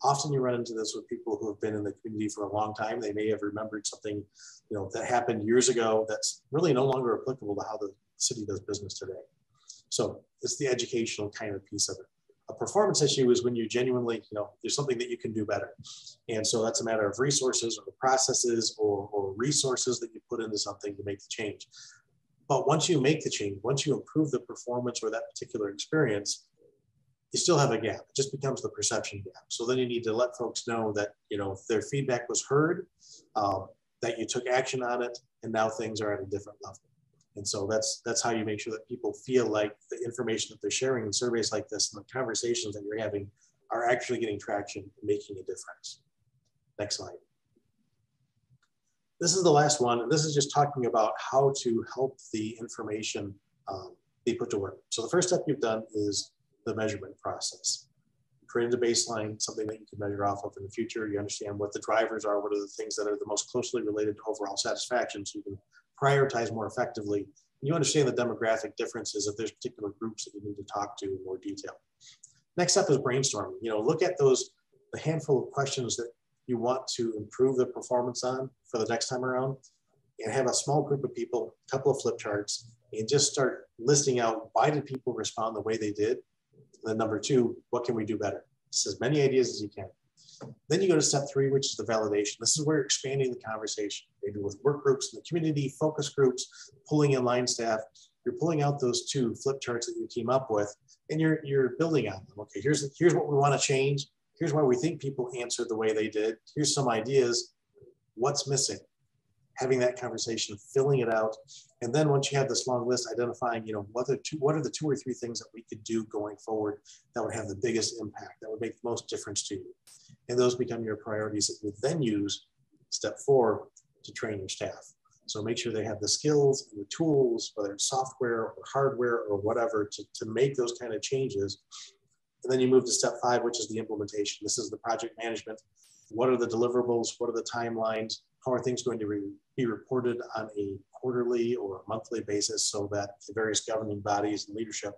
J: Often you run into this with people who have been in the community for a long time. They may have remembered something that happened years ago that's really no longer applicable to how the city does business today. So it's the educational kind of piece of it. A performance issue is when you genuinely, there's something that you can do better. And so that's a matter of resources or processes or resources that you put into something to make the change. But once you make the change, once you improve the performance or that particular experience, you still have a gap. It just becomes the perception gap. So then you need to let folks know that, their feedback was heard, that you took action on it, and now things are at a different level. And so that's how you make sure that people feel like the information that they're sharing in surveys like this and the conversations that you're having are actually getting traction and making a difference. Next slide. This is the last one. And this is just talking about how to help the information be put to work. So the first step you've done is the measurement process. You created a baseline, something that you can measure off of in the future. You understand what the drivers are, what are the things that are the most closely related to overall satisfaction, so you can prioritize more effectively. You understand the demographic differences if there's particular groups that you need to talk to in more detail. Next up is brainstorming. Look at the handful of questions that you want to improve the performance on for the next time around, and have a small group of people, a couple of flip charts, and just start listing out why did people respond the way they did. And then number two, what can we do better? Just as many ideas as you can. Then you go to step three, which is the validation. This is where you're expanding the conversation, maybe with work groups in the community, focus groups, pulling in line staff. You're pulling out those two flip charts that you came up with, and you're building on them. Okay, here's what we want to change. Here's why we think people answered the way they did. Here's some ideas. What's missing? Having that conversation, filling it out. And then once you have this long list, identifying, what are the 2 or 3 things that we could do going forward that would have the biggest impact, that would make the most difference to you. And those become your priorities that you then use, step 4, to train your staff. So make sure they have the skills and the tools, whether it's software or hardware or whatever, to make those kind of changes. And then you move to step 5, which is the implementation. This is the project management. What are the deliverables? What are the timelines? How are things going to be reported on a quarterly or monthly basis so that the various governing bodies and leadership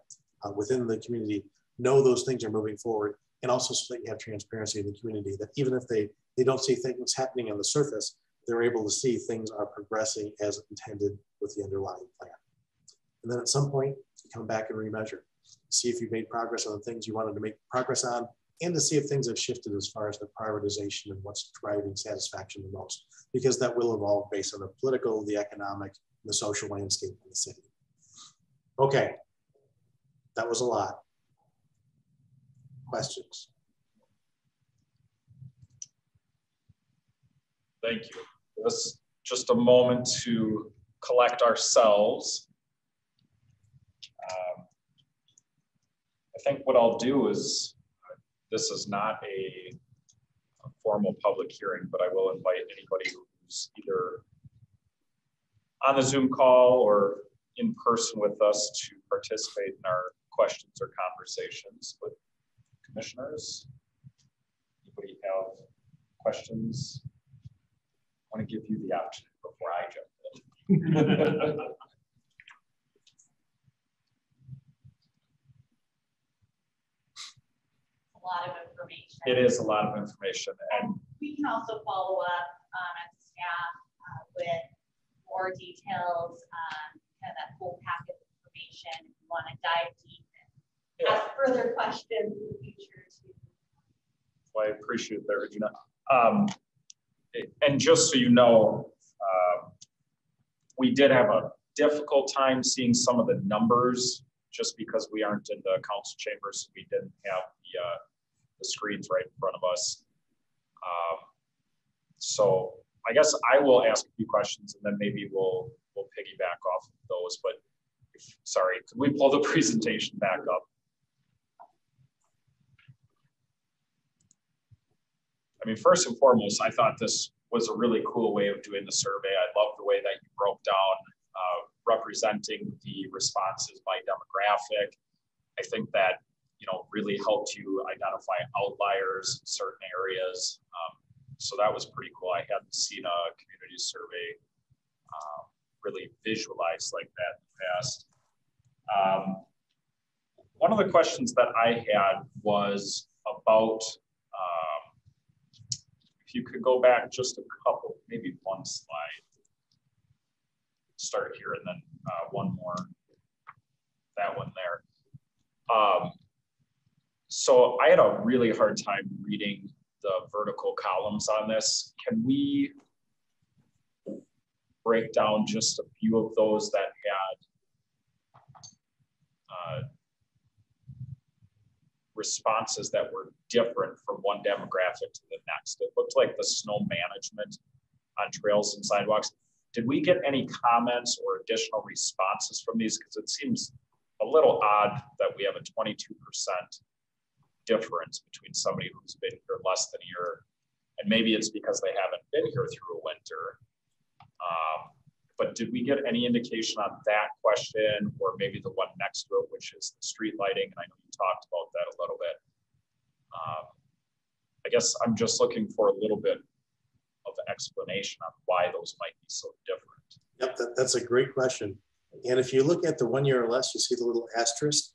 J: within the community know those things are moving forward, and also so that you have transparency in the community, that even if they don't see things happening on the surface, they're able to see things are progressing as intended with the underlying plan. And then at some point, you come back and remeasure, see if you've made progress on the things you wanted to make progress on, and to see if things have shifted as far as the prioritization and what's driving satisfaction the most, because that will evolve based on the political, the economic, the social landscape in the city. Okay, that was a lot. Questions?
A: Thank you. This just a moment to collect ourselves. I think what I'll do is, this is not a formal public hearing, but I will invite anybody who's either on the Zoom call or in person with us to participate in our questions or conversations with commissioners. Anybody have questions? I want to give you the option before I jump in.
H: A lot of information.
A: It is a lot of information. And
H: we can also follow up as staff with more details, kind of that full packet of information. If you want to dive deep and ask further questions in the future too.
A: Well, I appreciate that, Regina. And just so you know, we did have a difficult time seeing some of the numbers just because we aren't in the council chambers. We didn't have the screens right in front of us. So I guess I will ask a few questions and then maybe we'll piggyback off of those. But sorry, could we pull the presentation back up? I mean, first and foremost, I thought this was a really cool way of doing the survey. I love the way that you broke down representing the responses by demographic. I think that, really helped you identify outliers in certain areas. So that was pretty cool. I hadn't seen a community survey really visualized like that in the past. One of the questions that I had was about, if you could go back just a couple, maybe one slide, start here and then one more, that one there. So I had a really hard time reading the vertical columns on this. Can we break down just a few of those that had responses that were different from one demographic to the next? It looked like the snow management on trails and sidewalks. Did we get any comments or additional responses from these? Because it seems a little odd that we have a 22% difference between somebody who's been here less than a year, and maybe it's because they haven't been here through a winter. But did we get any indication on that question, or maybe the one next to it, which is the street lighting? And I know you talked about that a little bit. I guess I'm just looking for a little bit of explanation on why those might be so different.
J: Yep, that's a great question. And if you look at the 1 year or less, you see the little asterisk.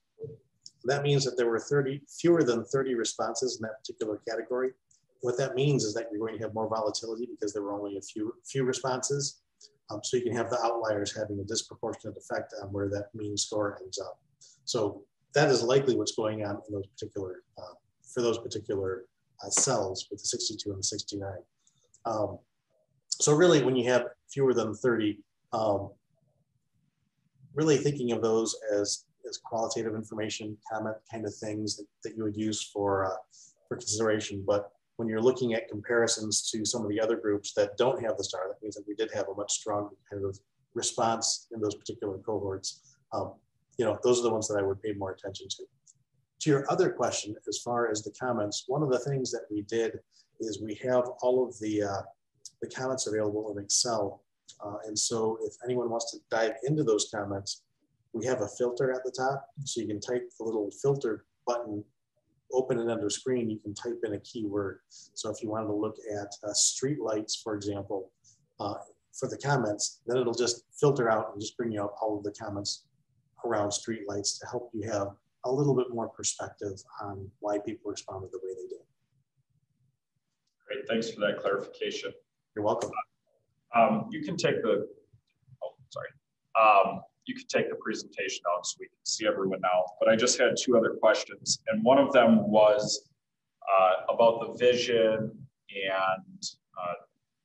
J: That means that there were fewer than 30 responses in that particular category. What that means is that you're going to have more volatility because there were only a few responses. So you can have the outliers having a disproportionate effect on where that mean score ends up. So that is likely what's going on in those particular, for those particular cells with the 62 and the 69. So really, when you have fewer than 30, really thinking of those as qualitative information, comment kind of things that you would use for consideration. But when you're looking at comparisons to some of the other groups that don't have the star, that means that we did have a much stronger kind of response in those particular cohorts. You know, those are the ones that I would pay more attention to. To your other question, as far as the comments, one of the things that we did is we have all of the comments available in Excel. And so if anyone wants to dive into those comments, we have a filter at the top. So you can type the little filter button, open it under screen, you can type in a keyword. So if you wanted to look at street lights, for example, for the comments, then it'll just filter out and just bring you out all of the comments around street lights to help you have a little bit more perspective on why people responded the way they did.
A: Great, thanks for that clarification.
J: You're welcome.
A: You can take the, you can take the presentation out so we can see everyone now, but I just had two other questions. And one of them was about the vision and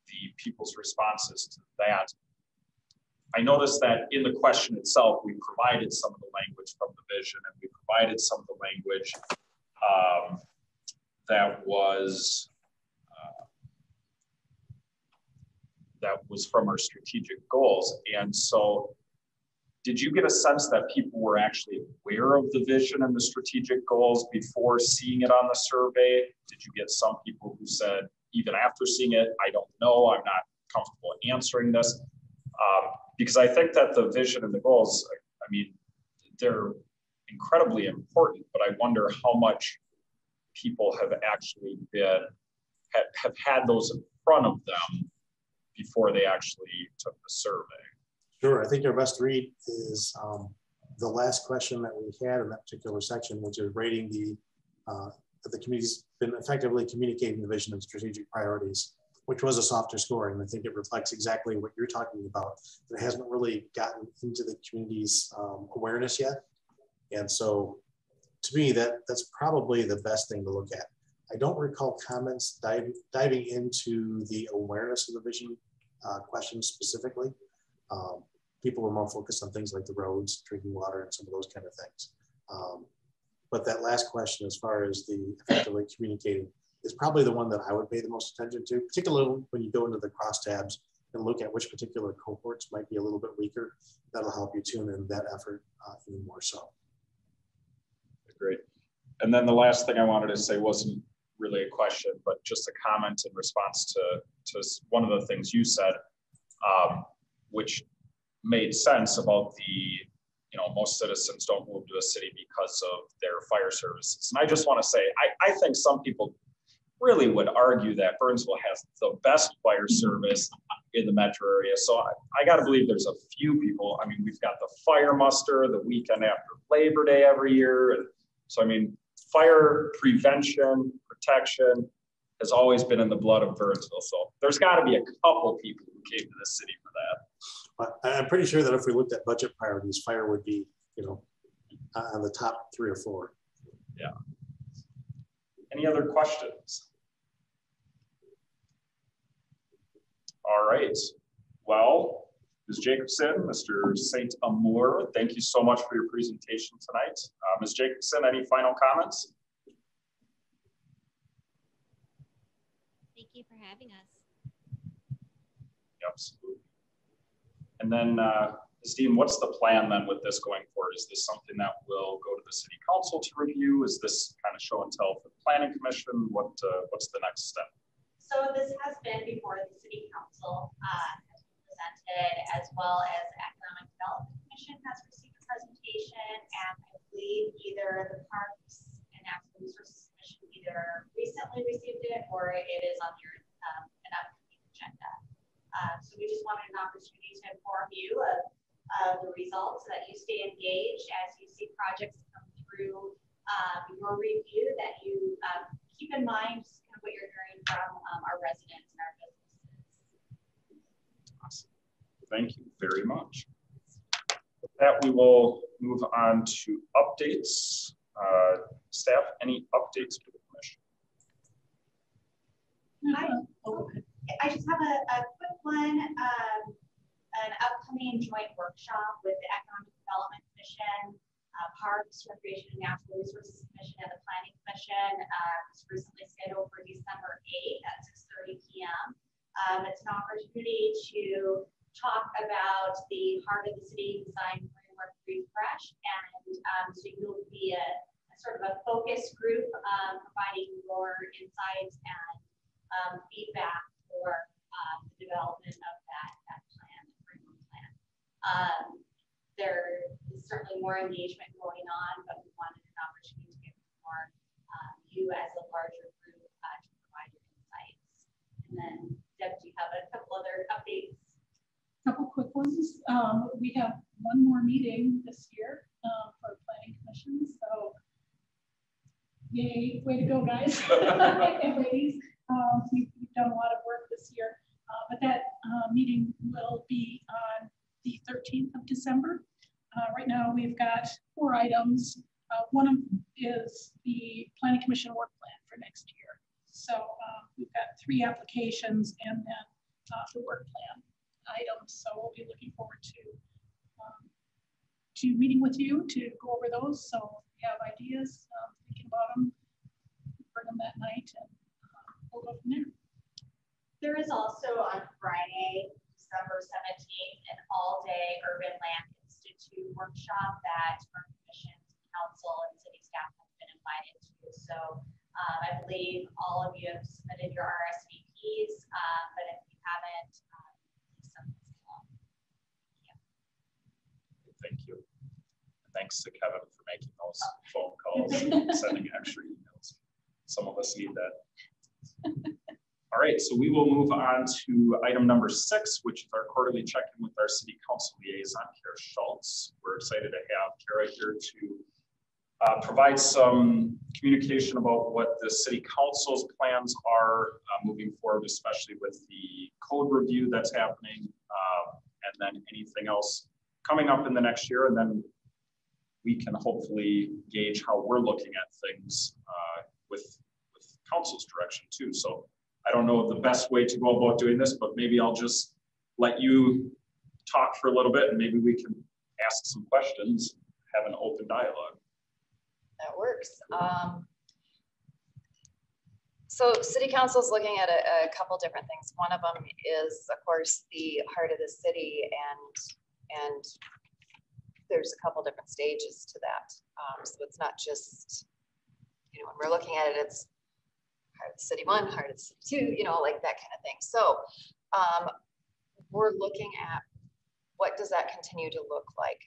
A: the people's responses to that. I noticed that in the question itself, we provided some of the language from the vision, and we provided some of the language that was from our strategic goals. And so did you get a sense that people were actually aware of the vision and the strategic goals before seeing it on the survey? Did you get some people who said, even after seeing it, I don't know, I'm not comfortable answering this? Because I think that the vision and the goals, I mean, they're incredibly important, but I wonder how much people have actually have had those in front of them before they actually took the survey.
J: Sure, I think our best read is the last question that we had in that particular section, which is rating that the community's been effectively communicating the vision and strategic priorities, which was a softer scoring. I think it reflects exactly what you're talking about. It hasn't really gotten into the community's awareness yet. And so to me, that's probably the best thing to look at. I don't recall comments diving into the awareness of the vision questions specifically. People were more focused on things like the roads, drinking water, and some of those kind of things. But that last question, as far as the effectively communicating, is probably the one that I would pay the most attention to, particularly when you go into the crosstabs and look at which particular cohorts might be a little bit weaker. That'll help you tune in that effort even more so.
A: Great. And then the last thing I wanted to say wasn't really a question, but just a comment in response to one of the things you said, which made sense about most citizens don't move to a city because of their fire services. And I just want to say, I think some people really would argue that Burnsville has the best fire service in the metro area. So I got to believe there's a few people. I mean, we've got the fire muster the weekend after Labor Day every year. And so, I mean, fire prevention, protection has always been in the blood of Burnsville. So there's got to be a couple people who came to the city for that.
J: I'm pretty sure that if we looked at budget priorities, fire would be, on the top 3 or 4.
A: Yeah. Any other questions? All right. Well, Ms. Jacobson, Mr. St. Amour, thank you so much for your presentation tonight. Ms. Jacobson, any final comments?
I: Thank you for having us.
A: Absolutely. And then, Ms. Dean, what's the plan then with this going forward? Is this something that will go to the city council to review? Is this kind of show and tell for the planning commission? What's the next step?
H: So this has been before the city council has been presented, as well as Economic Development Commission has received a presentation, and I believe either the Parks and Natural Resources Commission either recently received it or it is on your an upcoming agenda. So we just wanted an opportunity to inform you of the results, so that you stay engaged as you see projects come through your review, that you keep in mind kind of what you're hearing from our residents and our businesses.
A: Awesome. Thank you very much. With that, we will move on to updates. Staff, any updates for the commission?
H: I just have a quick one. An upcoming joint workshop with the Economic Development Commission, Parks, Recreation and Natural Resources Commission, and the Planning Commission was recently scheduled for December 8th at 6:30 p.m. It's an opportunity to talk about the Heart of the City Design Framework refresh, and so you'll be a sort of a focus group providing your insights and feedback for the development of that plan, framework plan. There is certainly more engagement going on, but we wanted an opportunity to get more you as a larger group to provide your insights. And then, Deb, do you have a couple other updates?
B: Couple quick ones. We have one more meeting this year for Planning Commission. So, yay, way to go, guys and ladies. You've done a lot of work this year, but that meeting will be on the 13th of December. Right now, we've got 4 items. One of them is the Planning Commission work plan for next year. So we've got 3 applications and then the work plan items. So we'll be looking forward to meeting with you to go over those. So if you have ideas, thinking about them, bring them that night, and we'll go from there.
H: There is also on Friday, December 17th, an all-day Urban Land Institute workshop that our commissions, council, and city staff have been invited to. So I believe all of you have submitted your RSVPs, but if you haven't, please send us along. Yeah.
A: Thank you. Thanks to Kevin for making those phone calls and sending extra emails. Some of us need that. All right, so we will move on to item number 6, which is our quarterly check-in with our city council liaison, Kara Schultz. We're excited to have Kara here to provide some communication about what the city council's plans are moving forward, especially with the code review that's happening, and then anything else coming up in the next year. And then we can hopefully gauge how we're looking at things with council's direction too. So I don't know the best way to go about doing this, but maybe I'll just let you talk for a little bit and maybe we can ask some questions, have an open dialogue.
K: That works. So City Council is looking at a couple different things. One of them is, of course, the heart of the city, and there's a couple different stages to that. So it's not just, when we're looking at it, it's heart of the city 1, heart of the city 2, like that kind of thing. So we're looking at what does that continue to look like?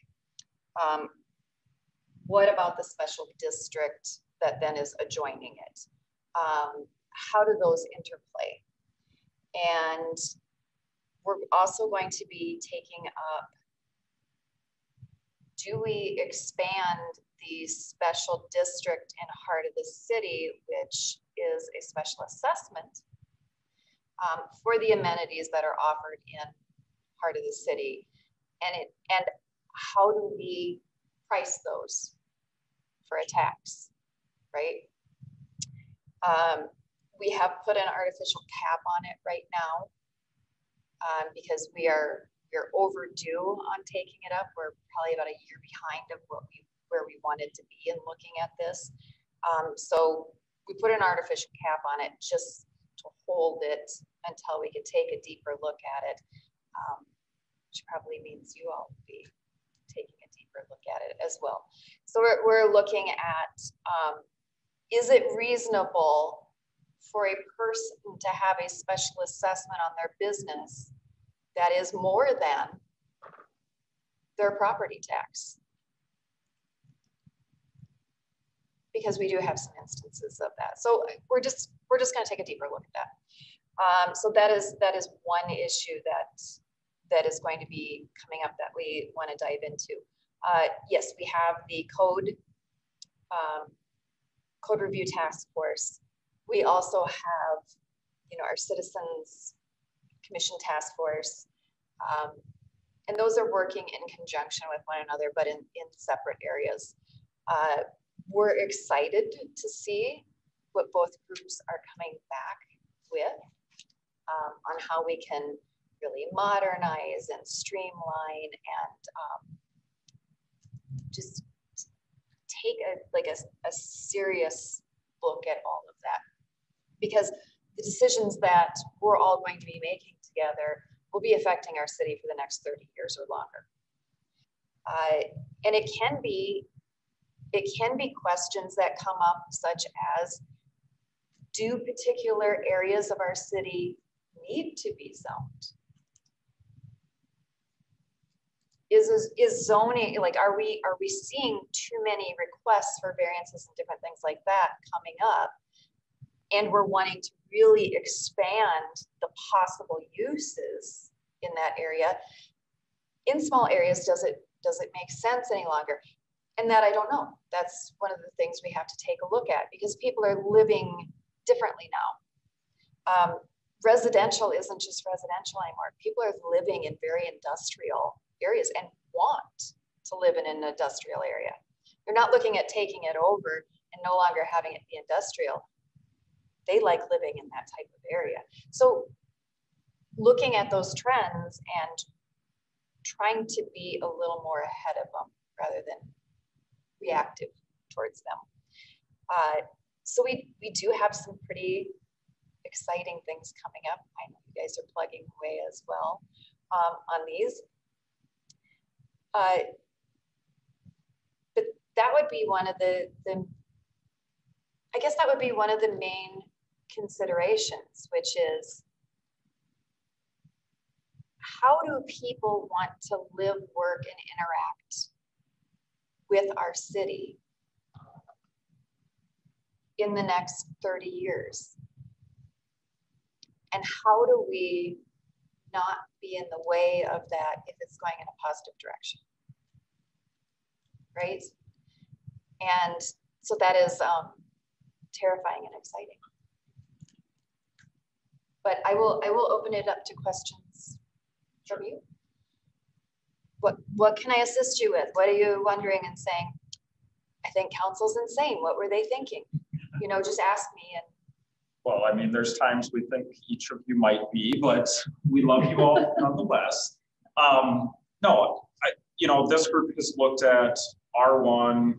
K: What about the special district that then is adjoining it? How do those interplay? And we're also going to be taking up, do we expand the special district in heart of the city, which is a special assessment for the amenities that are offered in heart of the city, and how do we price those for a tax, right? We have put an artificial cap on it right now because we're overdue on taking it up. We're probably about a year behind of where we wanted to be in looking at this. So we put an artificial cap on it just to hold it until we could take a deeper look at it. which probably means you all will be taking a deeper look at it as well. So we're looking at, is it reasonable for a person to have a special assessment on their business that is more than their property tax? Because we do have some instances of that. So we're just going to take a deeper look at that. So that is one issue that is going to be coming up that we want to dive into. Yes, we have the code review task force. We also have, our citizens commission task force, and those are working in conjunction with one another, but in separate areas. We're excited to see what both groups are coming back with on how we can really modernize and streamline and just take a serious look at all of that, because the decisions that we're all going to be making together will be affecting our city for the next 30 years or longer. And it can be questions that come up, such as, do particular areas of our city need to be zoned? Is zoning, like, are we seeing too many requests for variances and different things like that coming up, and we're wanting to really expand the possible uses in that area? In small areas, does it make sense any longer? And that I don't know. That's one of the things we have to take a look at, because people are living differently now. Residential isn't just residential anymore. People are living in very industrial areas and want to live in an industrial area. They're not looking at taking it over and no longer having it be industrial. They like living in that type of area. So looking at those trends and trying to be a little more ahead of them rather than reactive towards them. So we do have some pretty exciting things coming up. I know you guys are plugging away as well on these. But that would be one of the I guess that would be one of the main considerations, which is, how do people want to live, work, and interact with our city in the next 30 years? And how do we not be in the way of that if it's going in a positive direction, right? And so that is terrifying and exciting. But I will open it up to questions from you. What can I assist you with? What are you wondering and saying, I think council's insane. What were they thinking? Just ask me. And
A: well, I mean, there's times we think each of you might be, but we love you all nonetheless. No, this group has looked at R1,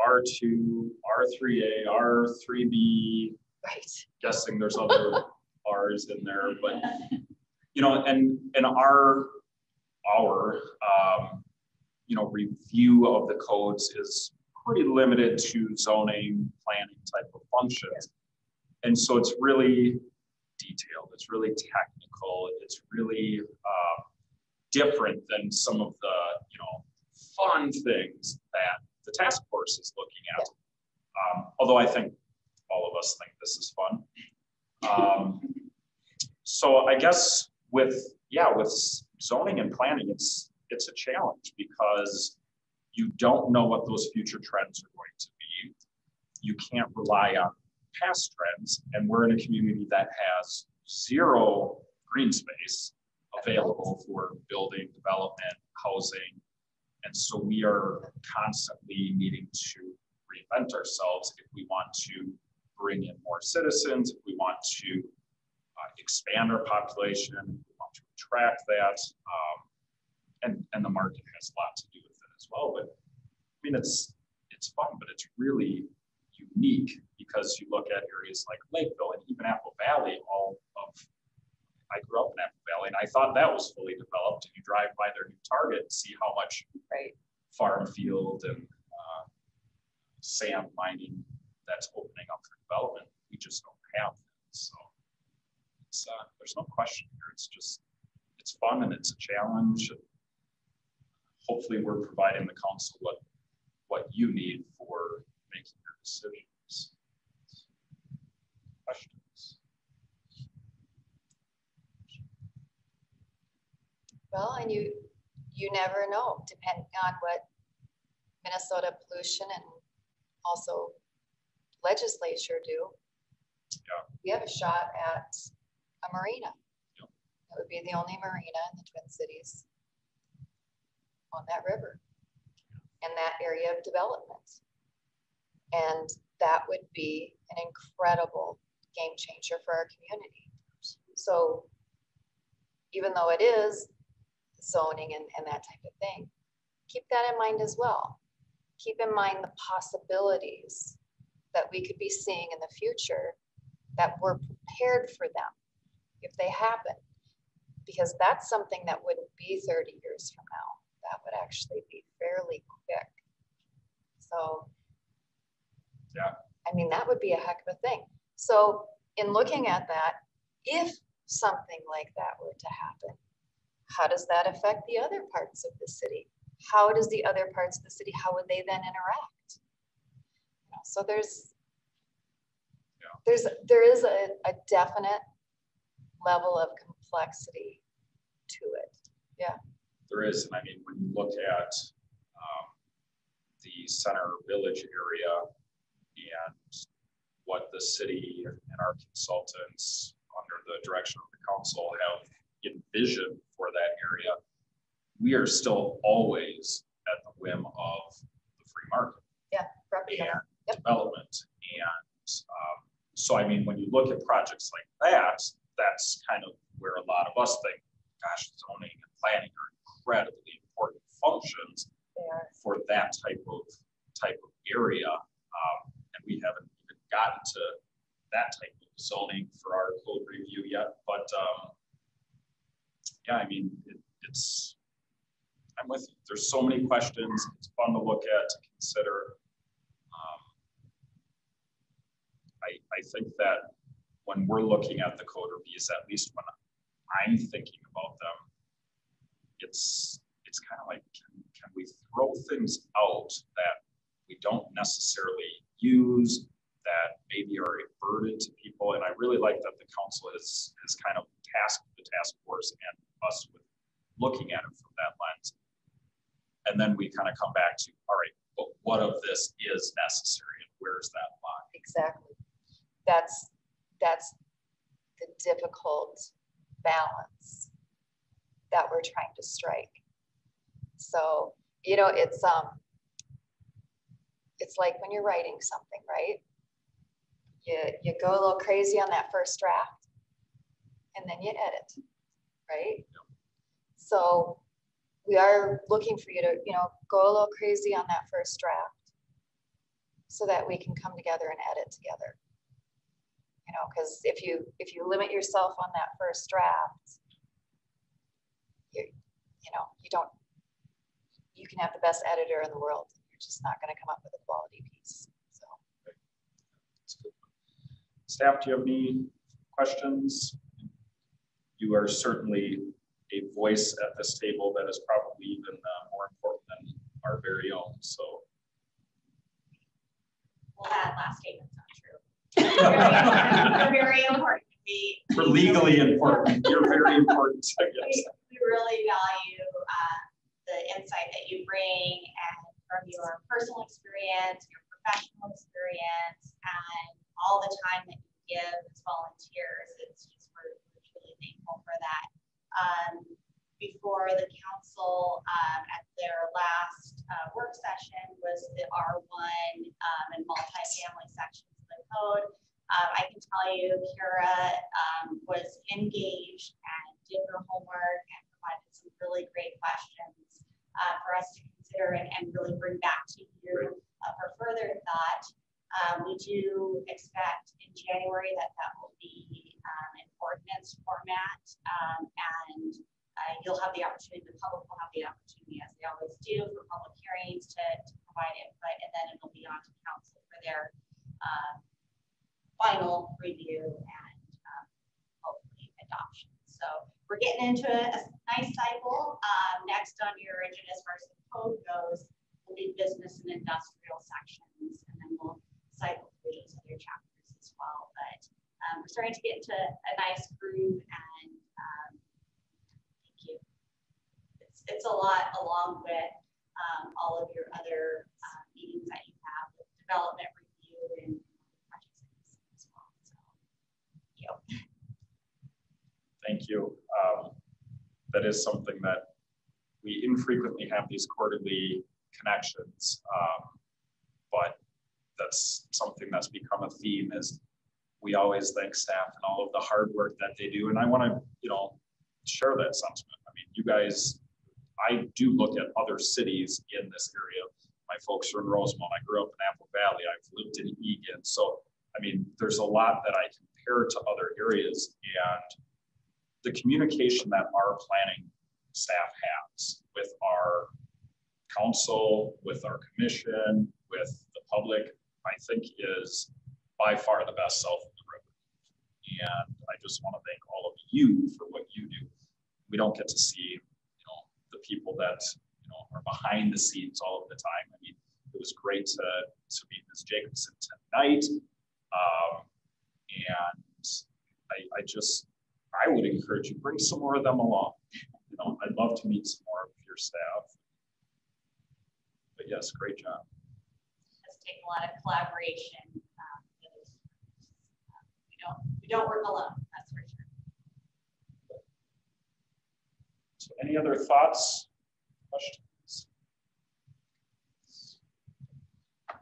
A: R2, R3A, R3B.
K: Right.
A: Guessing there's other R's in there, but and our review of the codes is pretty limited to zoning, planning type of functions. And so it's really detailed, it's really technical, it's really different than some of the fun things that the task force is looking at. Although I think all of us think this is fun. So I guess with zoning and planning, it's a challenge, because you don't know what those future trends are going to be. You can't rely on past trends, and we're in a community that has zero green space available for building, development, housing. And so we are constantly needing to reinvent ourselves if we want to bring in more citizens, if we want to expand our population, if we want to attract that. And the market has a lot to do with it as well. But I mean, it's fun, but it's really unique, because you look at areas like Lakeville and even Apple Valley, all of I grew up in Apple Valley, and I thought that was fully developed. And you drive by their new Target and see how much farm field and sand mining that's opening up for development. We just don't have that. So it's, there's no question here. It's just, it's fun and it's a challenge. And hopefully we're providing the council what you need for making your decisions. Questions?
K: Well, and you never know, depending on what Minnesota pollution and also legislature do.
A: Yeah.
K: We have a shot at a marina.
A: Yep.
K: It would be the only marina in the Twin Cities on that river in that area of development. And that would be an incredible game changer for our community. So even though it is zoning and that type of thing, keep that in mind as well. Keep in mind the possibilities that we could be seeing in the future, that we're prepared for them if they happen, because that's something that wouldn't be 30 years from now. That would actually be fairly quick. So,
A: yeah,
K: I mean, that would be a heck of a thing. So in looking at that, if something like that were to happen, how does that affect the other parts of the city? How does the other parts of the city, how would they then interact? You know, so there is a definite level of complexity to it. Yeah.
A: There is, and I mean, when you look at the center village area and what the city and our consultants under the direction of the council have envisioned for that area, we are still always at the whim of the free market.
K: Yeah,
A: and development. And so, I mean, when you look at projects like that, that's kind of where a lot of us think, gosh, zoning and planning are incredibly important functions for that type of area. And we haven't even gotten to that type of zoning for our code review yet. But yeah, I mean, I'm with you. There's so many questions. It's fun to look at, to consider. I think that when we're looking at the code reviews, at least when I'm thinking about them, it's kind of like, can we throw things out that we don't necessarily use, that maybe are a burden to people? And I really like that the council has kind of tasked the task force and us with looking at it from that lens. And then we kind of come back to, all right, but what of this is necessary and where's that line?
K: Exactly. That's the difficult balance that we're trying to strike. So, you know, it's like when you're writing something, right? You go a little crazy on that first draft and then you edit, right? So we are looking for you to, you know, go a little crazy on that first draft so that we can come together and edit together. You know, because if you limit yourself on that first draft, you can have the best editor in the world. You're just not going to come up with a quality piece. So,
A: staff, do you have any questions? You are certainly a voice at this table that is probably even more important than our very own. So,
H: well, that last statement's not true. They're very important to me.
A: We're legally important. You're very important, I guess.
H: We really value the insight that you bring, and from your personal experience, your professional experience, and all the time that you give as volunteers. It's just, we're truly thankful for that. Before the council at their last work session was the R1 and multifamily sections of the code. I can tell you Kira was engaged and did her homework and provided some really great questions for us to consider and really bring back to you for further thought. We do expect in January that will be an ordinance this format, and you'll have the opportunity, the public will have the opportunity, as they always do, for public hearings to provide input, and then it'll be on to council for their final review and hopefully adoption. So we're getting into a nice cycle. Next on your agenda, as far as the code goes, will be business and industrial sections, and then we'll cycle through those other chapters as well. But we're starting to get into a nice groove, and thank you. It's a lot, along with all of your other meetings that you have with development review and projects as well. So, thank you.
A: Thank you. That is something that we infrequently have, these quarterly connections, but that's something that's become a theme, is we always thank staff and all of the hard work that they do. And I want to, share that sentiment. I mean, you guys, I do look at other cities in this area. My folks are in Rosemont. I grew up in Apple Valley. I've lived in Egan. So, I mean, there's a lot that I compare to other areas, and the communication that our planning staff has with our council, with our commission, with the public, I think is by far the best south of the river. And I just want to thank all of you for what you do. We don't get to see, the people that, are behind the scenes all of the time. I mean, it was great to meet Ms. Jacobson tonight. And I would encourage you, bring some more of them along. I'd love to meet some more of your staff. But yes, great job.
H: It's taken a lot of collaboration. We don't work alone, that's for sure.
A: So any other thoughts, questions?
K: I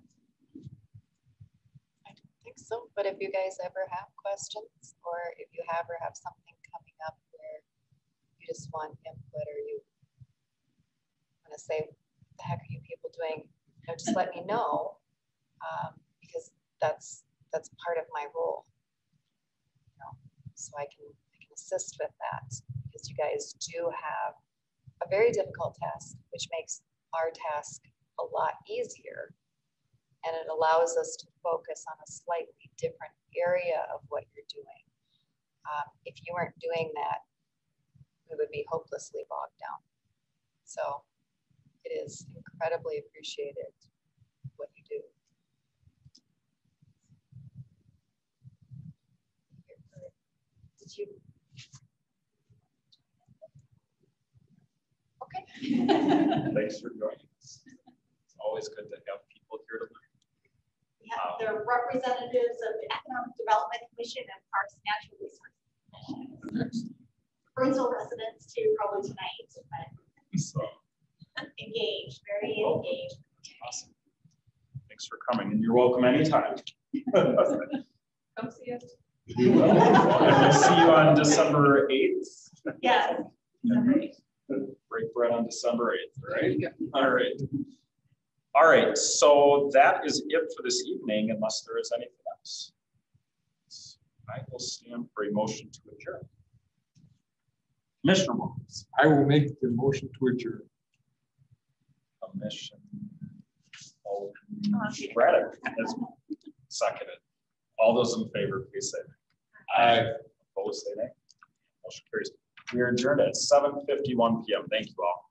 K: don't think so, but if you guys ever have questions, or if you have something coming up where you just want input, or you want to say, what the heck are you people doing? Just let me know, because that's part of my role. So I can assist with that, because you guys do have a very difficult task, which makes our task a lot easier, and it allows us to focus on a slightly different area of what you're doing. If you weren't doing that, we would be hopelessly bogged down. So it is incredibly appreciated what you do. Did you? Okay.
A: Thanks for joining us. It's always good to have people here to learn.
H: We have the representatives of the Economic Development Commission and Parks and Natural Resources Commission. Burnsville residents too, probably tonight, but
A: so
H: engaged, very engaged.
A: Awesome. Thanks for coming, and you're welcome anytime.
F: Come see us.
A: We will. And we'll see you on December 8th.
H: Yes.
A: Break bread on December 8th, right? All right. All right, so that is it for this evening, unless there is anything else. I will stand for a motion to adjourn. Commissioner Williams.
E: I will make the motion to adjourn.
A: Commission. Braddock has seconded. All those in favor, please say aye. Aye. Opposed, say nay. Motion carries. We are adjourned at 7:51 p.m. Thank you all.